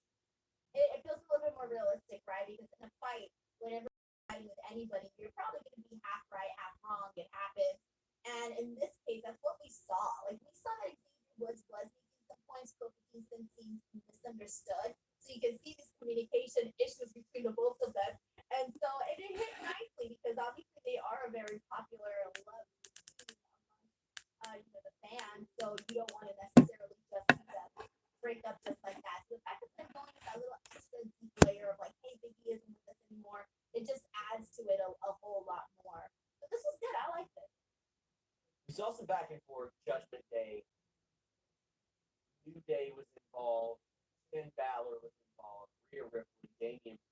it feels a little bit more realistic, right? Because in a fight, whenever you're fighting with anybody, you're probably going to be half right, half wrong. It happens, and in this case, that's what we saw. Like we saw that Xavier Woods was making some points. Kofi Kingston seems misunderstood, so you can see these communication issues between the both of them. And so it hit nicely because obviously they are a very popular loved team among the fans. So you don't want to necessarily just see them break up just like that. So the fact that they're going that little extra deep layer of like, hey, Biggie isn't with us anymore, it just adds to it a whole lot more. But this was good. I liked it. We saw some back and forth. Judgment Day. New Day was involved. Finn Balor was involved. Rhea Ripley, Damian Priest.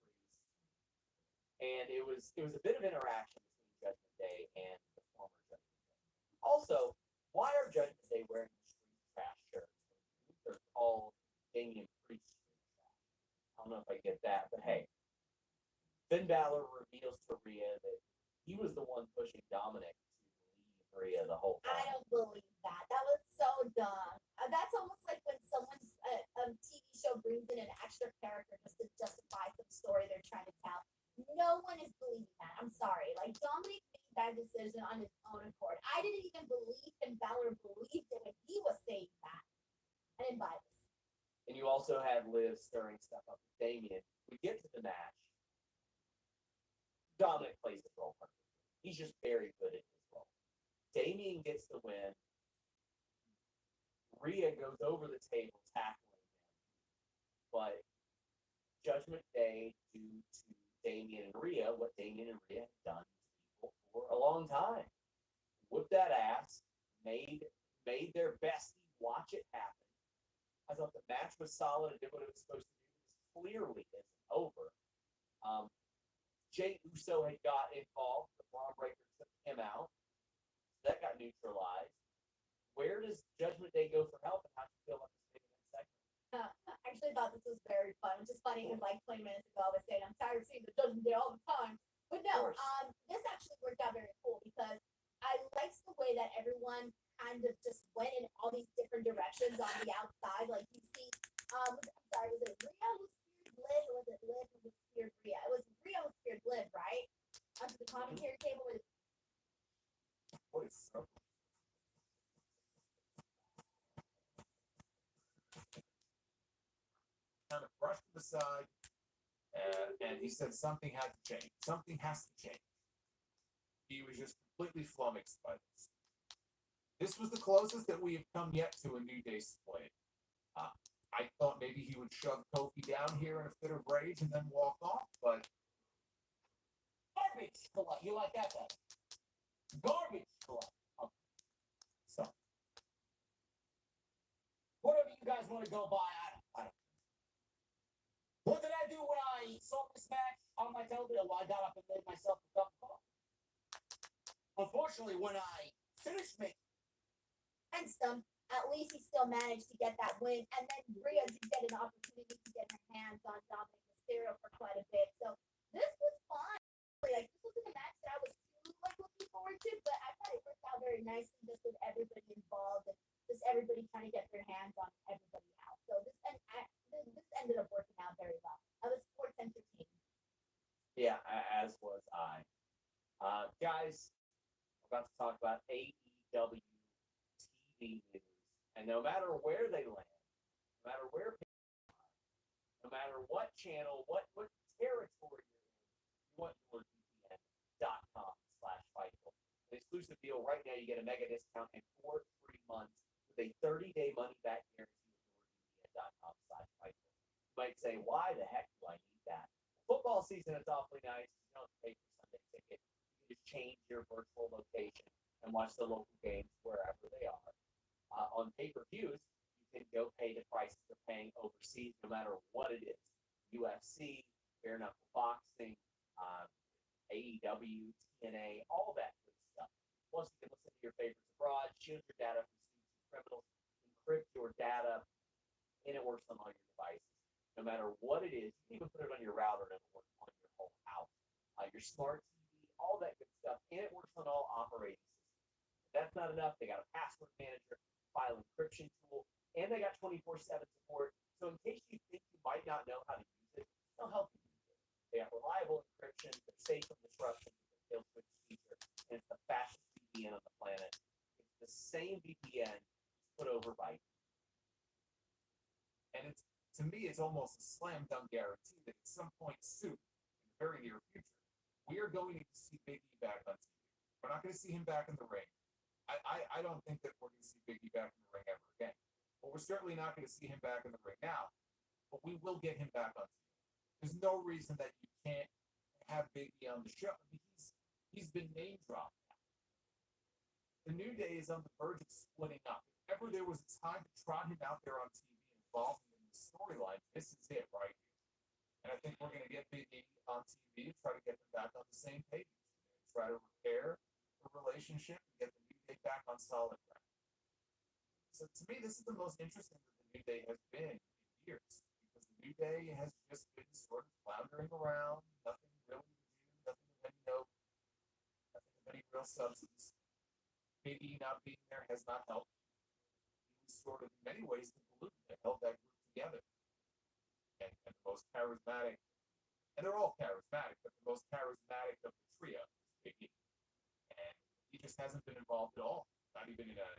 and it was a bit of interaction between Judgment Day and the former Judgment Day. Also, why are Judgment Day wearing the street trash shirts? They're called Damian Priest street trash. I don't know if I get that, but hey, Finn Balor reveals to Rhea that he was the one pushing Dominic to leave Rhea the whole time. I don't believe that. That was so dumb. That's almost like when someone's TV show brings in an extra character just to justify some story they're trying to tell. No one is believing that. I'm sorry. Like, Dominic made that decision on his own accord. I didn't even believe Finn Balor believed it when he was saying that. I didn't buy this. And you also had Liv stirring stuff up with Damian. We get to the match. Dominic plays his role perfectly. He's just very good at his role. Damian gets the win. Rhea goes over the table tackling him. But Judgment Day, due to Damian and Rhea, what Damian and Rhea have done to people for a long time. Whipped that ass, made their bestie watch it happen. I thought the match was solid and did what it was supposed to do. This clearly isn't over. Jey Uso had got involved. The Braun Breaker took him out. So that got neutralized. Where does Judgment Day go for help, and how do you feel about this main event segment? I actually thought this was very fun, which is funny because like 20 minutes ago I was saying I'm tired of seeing the Judgment Day all the time. But no, this actually worked out very cool because I liked the way that everyone kind of just went in all these different directions on the outside. Like you see, I'm sorry, was it Rhea who speared Liv, or was it Liv who speared Rhea? It was Rhea who speared Liv, right? Onto the commentary table with What is so? Kind of brushed him aside, and he said something had to change. Something has to change. He was just completely flummoxed by this. This was the closest that we have come yet to a New Day split. I thought maybe he would shove Kofi down here in a fit of rage and then walk off, but Garbage. You like that, guy? Garbage. Okay. So, whatever you guys want to go by, I don't. What did I do when I saw this match on my television? Well, I got up and made myself a cup of coffee. Unfortunately, when I finished making against them, at least he still managed to get that win. And then Rhea did get an opportunity to get her hands on Dominic Mysterio for quite a bit. So this was fun. Like, this wasn't a match that I was too looking forward to, but I thought it worked out very nicely just with everybody involved and just everybody trying to get their hands on everybody else. So this ended up working out very well. I was sports entertainment. Yeah, as was I. Guys, we're about to talk about AEW TV news. And no matter where they land, no matter where people are, no matter what channel, what territory you're in, you want NordVPN.com/Fightful. An exclusive deal right now, you get a mega discount and 4 free months with a 30-day money-back guarantee with NordVPN.com/Fightful. You might say, why the heck do I need that? Football season is awfully nice. You don't pay for Sunday ticket. You can just change your virtual location and watch the local games wherever they are. On pay-per-views, you can go pay the prices they're paying overseas, no matter what it is. UFC, bare knuckle boxing, AEW, TNA, all that good stuff. Plus, you can listen to your favorites abroad, shield your data from students and criminals, encrypt your data, and it works on all your devices. No matter what it is, you can even put it on your router and it'll work on your whole house. Your smart TV, all that good stuff, and it works on all operating systems. If that's not enough, they got a password manager, file encryption tool, and they got 24/7 support. So in case you think you might not know how to use it, they'll help you use it. They have reliable encryption, they're safe from disruption, with the kill switch feature, and it's the fastest VPN on the planet. It's the same VPN put over by. and it's, to me, it's almost a slam dunk guarantee that at some point soon, in the very near future, we are going to see Big E back on TV. We're not going to see him back in the ring. I don't think that we're going to see Big E back in the ring ever again. But we're certainly not going to see him back in the ring now. But we will get him back on TV. There's no reason that you can't have Big E on the show. I mean, he's been name dropped now. The New Day is on the verge of splitting up. If ever there was a time to trot him out there on TV and involve him in the storyline, this is it right here. And I think we're going to get Big E on TV, try to get them So to me, this is the most interesting that the New Day has been in years, because the New Day has just been sort of floundering around, nothing really to do, nothing of any note, nothing of any real substance. Big E not being there has not helped. He was sort of, in many ways, the glue that held that group together. And the most charismatic, and they're all charismatic, but the most charismatic of the trio is Big E. And he just hasn't been involved at all, not even in a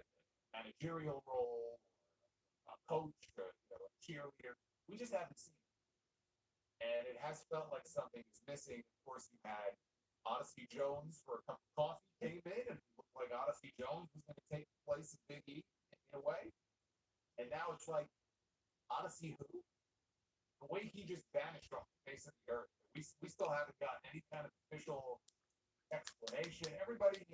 managerial role, a coach, or, a cheerleader. We just haven't seen it. And it has felt like something is missing. Of course, you had Odyssey Jones for a cup of coffee came in, and it looked like Odyssey Jones was going to take the place of Big E in a way. And now it's like, Odyssey who? The way he just vanished off the face of the earth. We still haven't gotten any kind of official explanation. Everybody,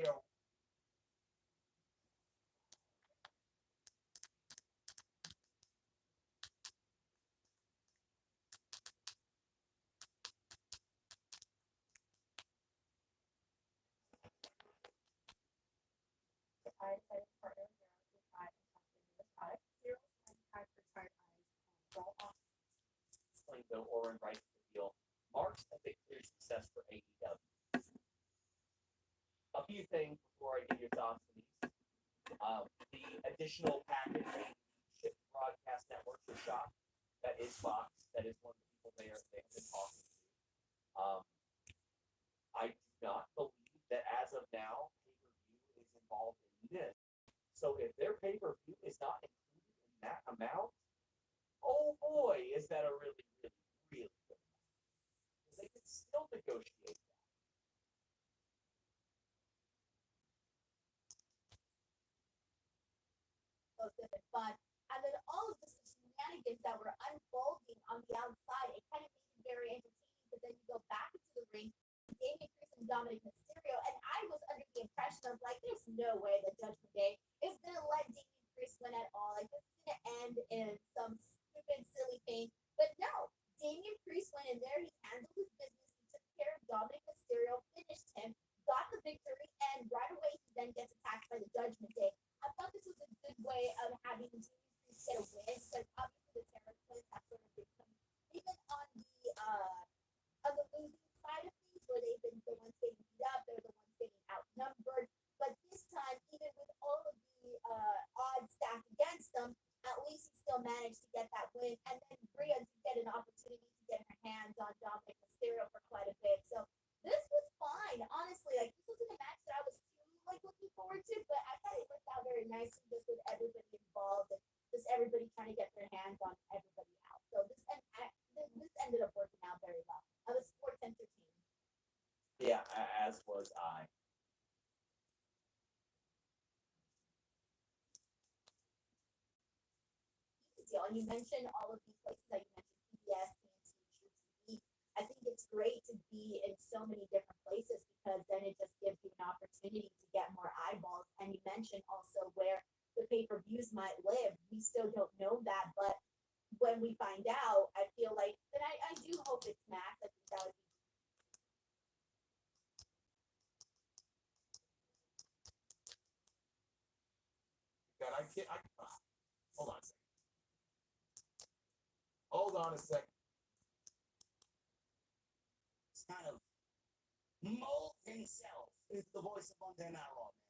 I decided to partner with Zero to try and test their newest product. Zero's time for tired eyes and raw off. Explain though Orin Rice deal marks a big clear success for AEW. A few things before I give your thoughts on these. The additional package shipped broadcast network for Shock, that is Fox, that is one of the people they have been talking to. I do not believe that as of now, pay-per-view is involved in this. So if their pay-per-view is not included in that amount, oh boy, is that a really, really, really good amount. Because they could still negotiate that. But and then all of this shenanigans that were unfolding on the outside, it kind of made it very entertaining. But then you go back into the ring, Damian Priest and Dominic Mysterio, and I was under the impression of like, there's no way the Judgment Day is gonna let Damian Priest win at all. Like this is gonna end in some stupid, silly thing. But no, Damian Priest went in there, he handled his business, he took care of Dominic Mysterio, finished him, got the victory, and right away he then gets attacked by the Judgment Day. I thought this was a good way of having Damian Priest get a win, because obviously the Terror Twins have sort of become, even on the losing side of things, where they've been the ones getting beat up, they're the ones getting outnumbered. But this time, even with all of the odds stacked against them, at least he still managed to get that win. And then Rhea did get an opportunity to get her hands on Dominic Mysterio for quite a bit. So this was fine, honestly. Like this wasn't a match that I was too looking forward to, but I thought it worked out very nicely, just with everybody involved and just everybody trying to get their hands on everybody else. So this ended up working out very well. I was sports entertained. Yeah, as was I. And you mentioned all of these places that you mentioned, PBS, TNT, True TV. I think it's great to be in so many different places, because then it just gives you an opportunity to get more eyeballs. And you mentioned also where the pay-per-views might live. We still don't know that, but when we find out, I feel like, and I do hope it's Max. I think that would be. God, I can't. Hold on a second. Hold on a second. It's kind of mold himself into the voice of Monday Night Raw, man.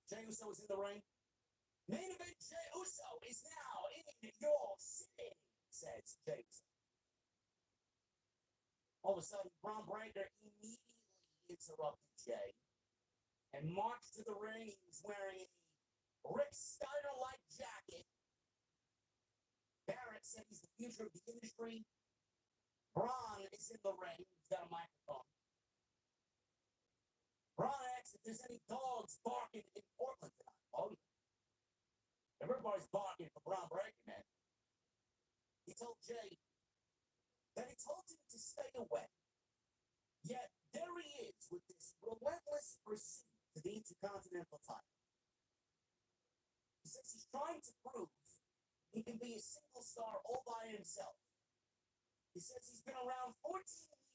Jey Uso is in the ring. Main event Jey Uso is now in your city, says Jey Uso. All of a sudden, Braun Breaker immediately interrupted Jey and marched to the ring. He was wearing a Rick Steiner-like jacket. Barrett said he's the future of the industry. Braun is in the ring. He's got a microphone. Braun asks if there's any dogs barking in Portland tonight. Oh, yeah. Everybody's barking for Braun Breaker, man. He told Jey that he told him to stay away. Yet, there he is with this relentless pursuit to the Intercontinental title. He says he's trying to prove he can be a single star all by himself. He says he's been around 14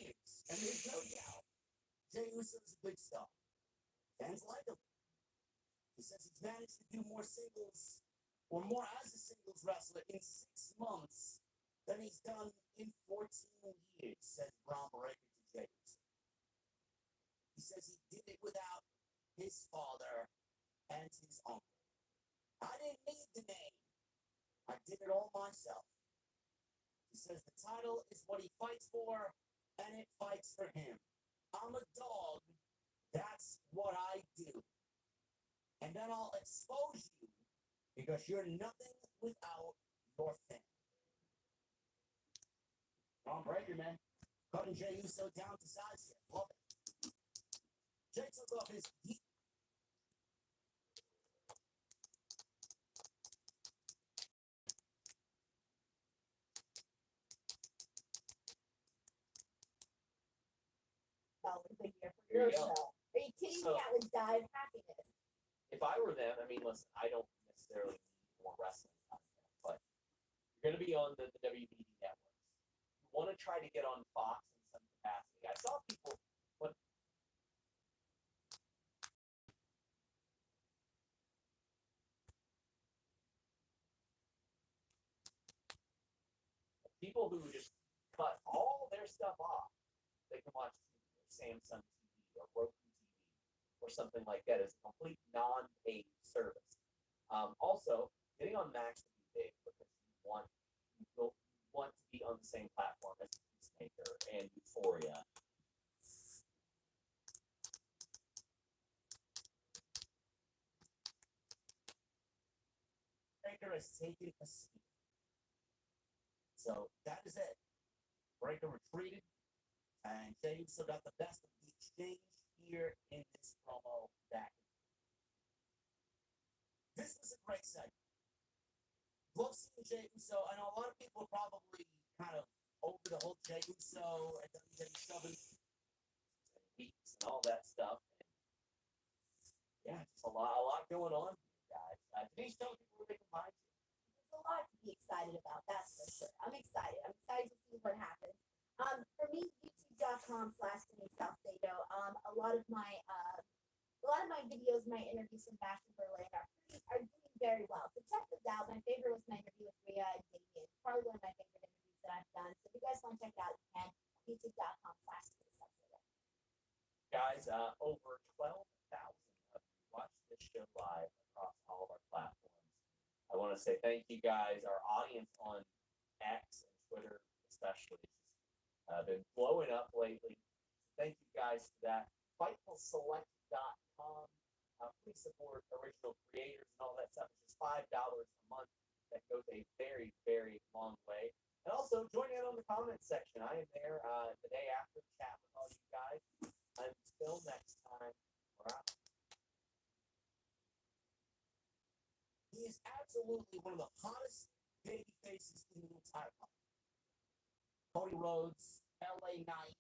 years, and there's no doubt Jey Uso's a big star. Fans like him. He says he's managed to do more singles or more as a singles wrestler in 6 months than he's done in 14 years, says Braun Breaker to Jey Uso. He says he did it without his father and his uncle. I didn't need the name. I did it all myself. He says the title is what he fights for, and it fights for him. I'm a dog. That's what I do. And then I'll expose you because you're nothing without your family. Braun Breaker, man. Cutting Jey Uso down to size here. Love it. Jey took off his heat. $1 a year for There your you go. show. Are you kidding So- me? I would die of happiness. If I were them, I mean, listen, I don't necessarily need more wrestling content, but you're going to be on the WBD networks. You want to try to get on Fox in some capacity. I saw people when people who just cut all their stuff off. They can watch TV or Samsung TV or Roku TV or something like that as a complete non-paid service. Also, getting on Max would be big because you want to be on the same platform as Peacemaker and Euphoria. Breaker has taken a seat. So that is it. Breaker retreated, and Jey Uso got the best of the exchange here in this promo back. This was a great segment. Love seeing Jey Uso. I know a lot of people are probably kind of over the whole Jey Uso and WWE shoving Weeks and all that stuff. And yeah, just a lot going on here, guys. Denise, tell people where they can find you. There's a lot to be excited about, that's for sure. I'm excited. I'm excited to see what happens. For me, youtube.com/Denise Salcedo. A lot of my videos, my interviews from Bash and Berlin are doing very well. So check this out. My favorite was my interview with Rhea and Damien. It's probably one of my favorite interviews that I've done. So if you guys want to check it out, you can. youtube.com/Denise Salcedo. Guys, over 12,000 of you watch this show live across all of our platforms. I want to say thank you guys. Our audience on X and Twitter especially has been blowing up lately. Thank you guys for that. FightfulSelect.com. Please support original creators and all that stuff. It's just $5 a month. That goes a very, very long way. And also, join in on the comments section. I am there the day after to chat with all you guys. Until next time, we're out. He is absolutely one of the hottest baby faces in the entire company. Cody Rhodes, LA Knight,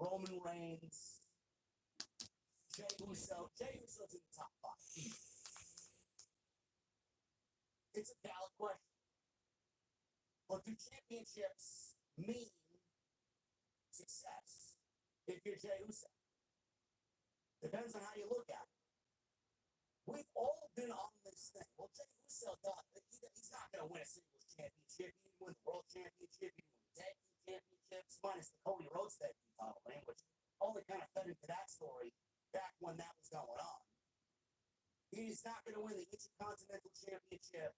Roman Reigns, Jey Uso. Jey Uso's in the top 5. It's a valid question. But do championships mean success if you're Jey Uso? Depends on how you look at it. We've all been on this thing. Well, Jey Uso thought that he's not going to win a singles championship. He didn't win the world championship. He didn't win the tag team championships, minus the Cody Rhodes tag team title reign, which only kind of fed into that story back when that was going on. He's not going to win the Intercontinental Championship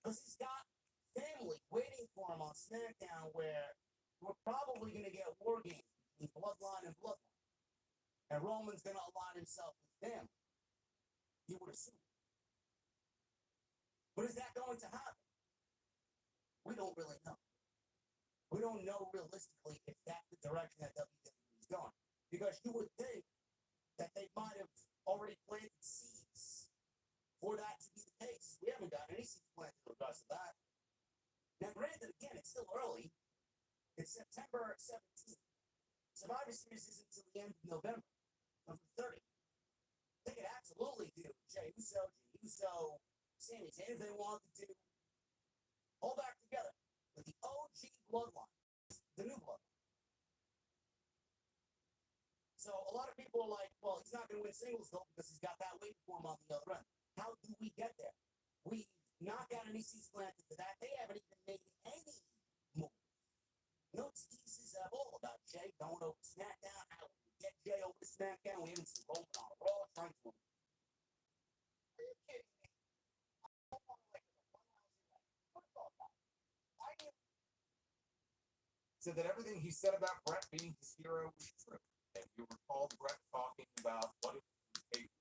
because he's got family waiting for him on SmackDown, where we're probably going to get war games between Bloodline and Bloodline. And Roman's going to align himself with family. You would assume. But is that going to happen? We don't really know. We don't know realistically if that's the direction that WWE is going. Because you would think that they might have already planted seeds for that to be the case. We haven't got any seeds planted in regards to that. Now, granted, again, it's still early. It's September 17th. Survivor Series isn't until the end of November, November 30th. They could absolutely do Jey Uso, Sami Zayn if they wanted to do. All back together with the OG bloodline, the new bloodline. So a lot of people people are like, well, he's not going to win singles though because he's got that weight for him on the other end. How do we get there? We've not got any seats planted to that. They haven't even made any move. No teases at all about Jay going over to SmackDown. How do we get Jay over to SmackDown? We haven't seen Roman on Raw trying to. Are you kidding me? I don't want to like a funhouse event. What about that? Why do you? Said that everything he said about Brett being his hero was true. And you recall Brett talking about what it takes,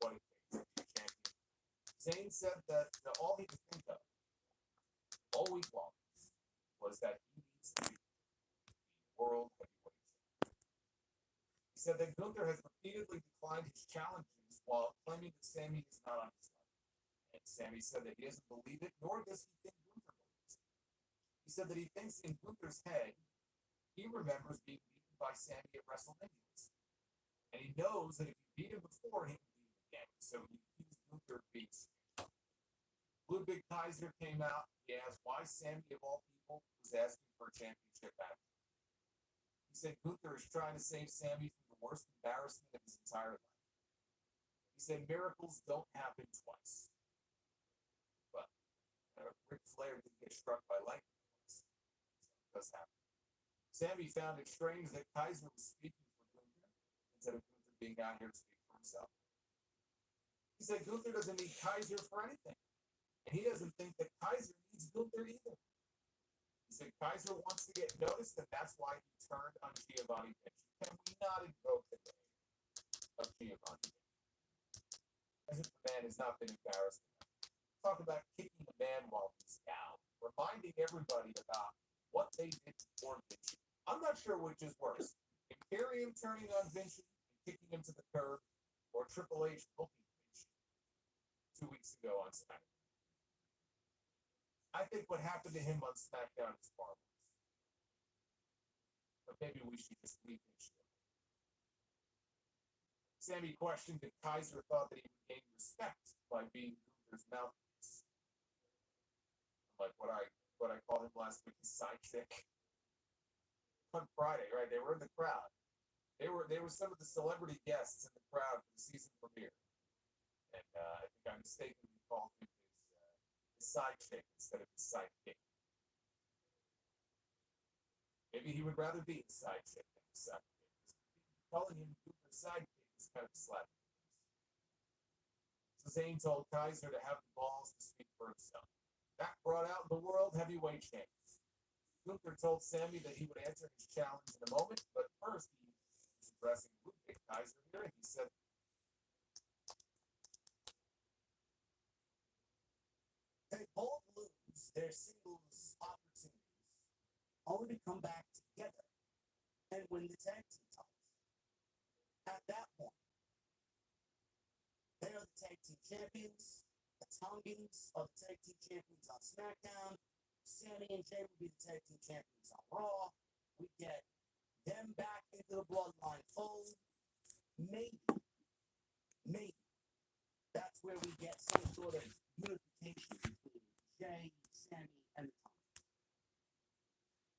what it takes to be a champion. Zayn said that all he could think of all week long was that he needs to be the world heavyweight champion. He said that Gunther has repeatedly declined his challenges while claiming that Sammy is not on his level. And Sammy said that he doesn't believe it, nor does he think Gunther believes it. He said that he thinks in Gunther's head, he remembers being beaten by Sammy at WrestleMania. And he knows that if you beat him before, he can beat him again. So he accused Gunther of being scared. Blue Big Kaiser came out. He asked why Sammy, of all people, was asking for a championship match. He said Gunther is trying to save Sammy from the worst embarrassment of his entire life. He said miracles don't happen twice. But Ric Flair didn't get struck by lightning twice. So it does happen. Sammy found it strange that Kaiser was speaking for Gunther instead of Gunther being out here to speak for himself. He said Gunther doesn't need Kaiser for anything. And he doesn't think that Kaiser needs Gunther either. He said Kaiser wants to get noticed, and that's why he turned on Giovanni Vinci. Can we not invoke the name of Giovanni Vinci? As if the man has not been embarrassed enough. Talk about kicking a man while he's down, reminding everybody about what they did before Vinci. I'm not sure which is worse. Imperium turning on Vinci and kicking him to the curb, or Triple H booking Vinci 2 weeks ago on SmackDown. I think what happened to him on SmackDown is far worse. But maybe we should just leave Vinci alone. Sammy questioned if Kaiser thought that he would gain respect by being Gunther's mouthpiece. Like what I called him last week, his sidekick. On Friday, right? They were in the crowd. They were some of the celebrity guests in the crowd for the season premiere. And I think I mistakenly called him his side chick instead of his sidekick. Maybe he would rather be his side chick than his sidekick. Calling him Cooper's sidekick is kind of a slap in the face. So Zayn told Kaiser to have the balls to speak for himself. That brought out the world heavyweight champion. Gunther told Sammy that he would answer his challenge in a moment, but first he was addressing Blue Big Kaiser here, and he said, They both lose their singles opportunities, only to come back together and win the tag team titles. At that point, they are the tag team champions. The Tongans are the tag team champions on SmackDown. Sammy and Jay will be the tag team champions on Raw. We get them back into the bloodline fold. Maybe that's where we get some sort of unification between Jay, Sammy, and the Tongans.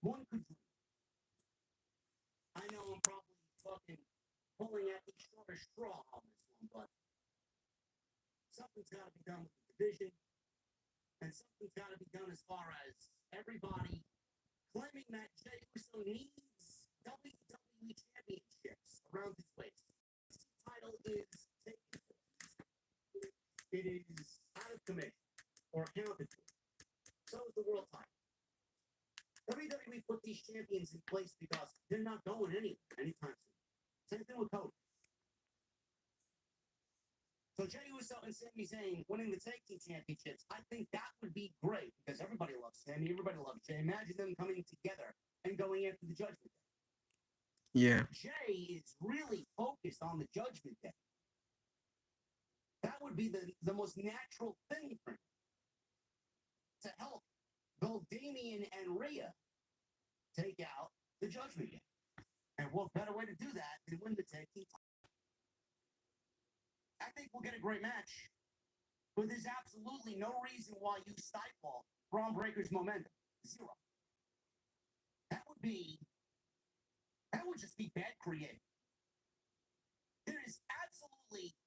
One could dream. I know I'm probably fucking pulling at the shortest straw on this one, but something's got to be done with the division. And something's got to be done as far as everybody claiming that Jey Uso needs WWE championships around his waist. This title is taken. It is out of commission or accounted for. So is the world title. WWE put these champions in place because they're not going anywhere anytime soon. Same thing with Cody. So Jey Uso and Sami Zayn winning the tag team championships, I think that would be great because everybody loves Sami, everybody loves Jey. Imagine them coming together and going after the Judgment Day. Yeah. Jey is really focused on the Judgment Day. That would be the most natural thing for him to help both Damian and Rhea take out the Judgment Day. And what better way to do that than win the tag team title? I think we'll get a great match. But there's absolutely no reason why you stifle Braun Breaker's momentum. Zero. That would just be bad creative.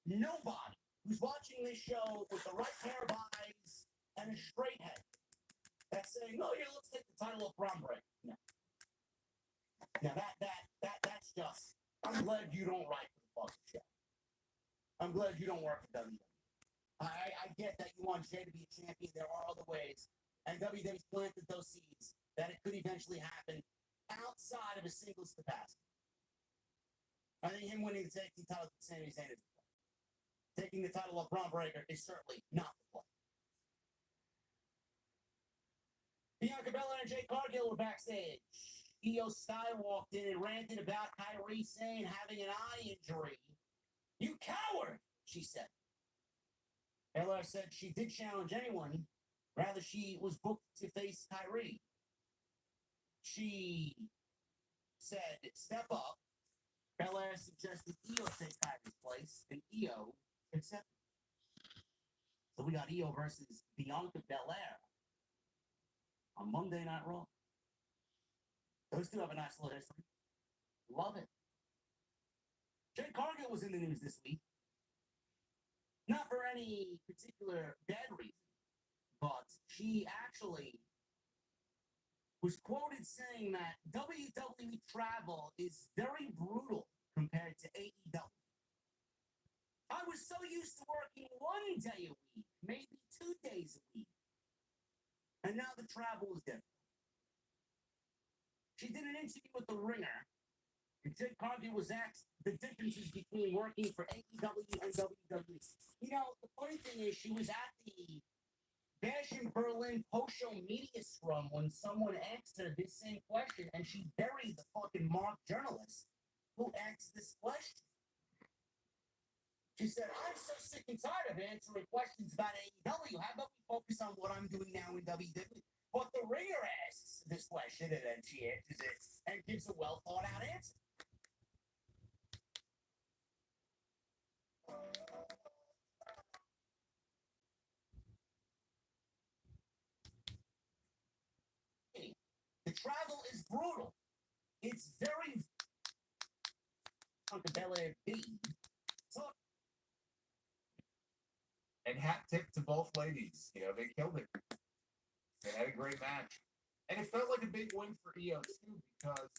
nobody who's watching this show with the right pair of eyes and a straight head that's saying, "Oh yeah, let's take the title of Braun Breaker." No. Now that's just. I'm glad you don't write for the fucking show. I'm glad you don't work for WWE. I get that you want Jay to be a champion. There are other ways, and WWE's planted those seeds that it could eventually happen outside of a singles capacity. I think him winning the tag team title with Sami Zayn is the play. Taking the title of Braun Breaker is certainly not the play. Bianca Belair and Jay Cargill were backstage. Io Sky walked in and ranted about Kyrie Sane having an eye injury. "You coward," she said. Belair said she did challenge anyone. Rather, she was booked to face Kyrie. She said, "Step up." Belair suggested Io take Kyrie's place, and Io accepted. So we got Io versus Bianca Belair on Monday Night Raw. Those two have a nice little history. Love it. Jade Cargill was in the news this week. Not for any particular bad reason, but she actually was quoted saying that WWE travel is very brutal compared to AEW. "I was so used to working 1 day a week, maybe 2 days a week. And now the travel is different." She did an interview with The Ringer, and Jade Cargill was asked the differences between working for AEW and WWE. You know, the funny thing is, she was at the Bash in Berlin post-show media scrum when someone asked her this same question, and she buried the fucking mock journalist who asked this question. She said, "I'm so sick and tired of answering questions about AEW. How about we focus on what I'm doing now in WWE?" But The Ringer asks this question, and then she answers it and gives a well-thought-out answer. The travel is brutal. It's very Bianca Belair B. And hat tip to both ladies. You know, they killed it. They had a great match. And it felt like a big win for Io too, because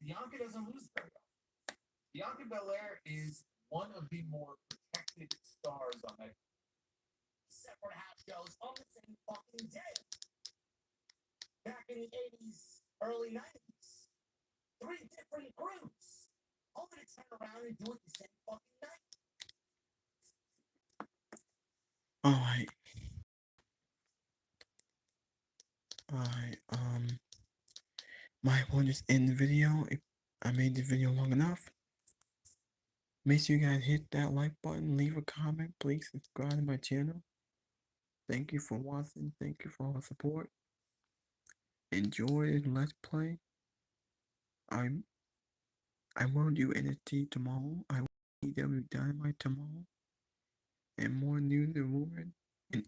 Bianca doesn't lose very often. Bianca Belair is one of the more protected stars on that. Separate house shows on the same fucking day. Back in the 80s, early 90s. 3 different groups. Only to turn around and do it the same fucking night. Alright. Might want to just end the video. If I made the video long enough. Make sure you guys hit that like button, leave a comment, please subscribe to my channel. Thank you for watching. Thank you for all the support. Enjoy Let's Play. I will do NXT tomorrow. I will do WWE Dynamite tomorrow. And more news and rumors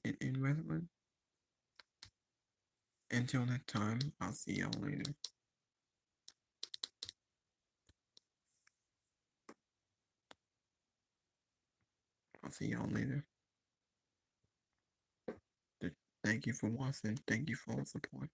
in wrestling. Until that time, I'll see y'all later. I'll see y'all later. Thank you for watching. Thank you for all the support.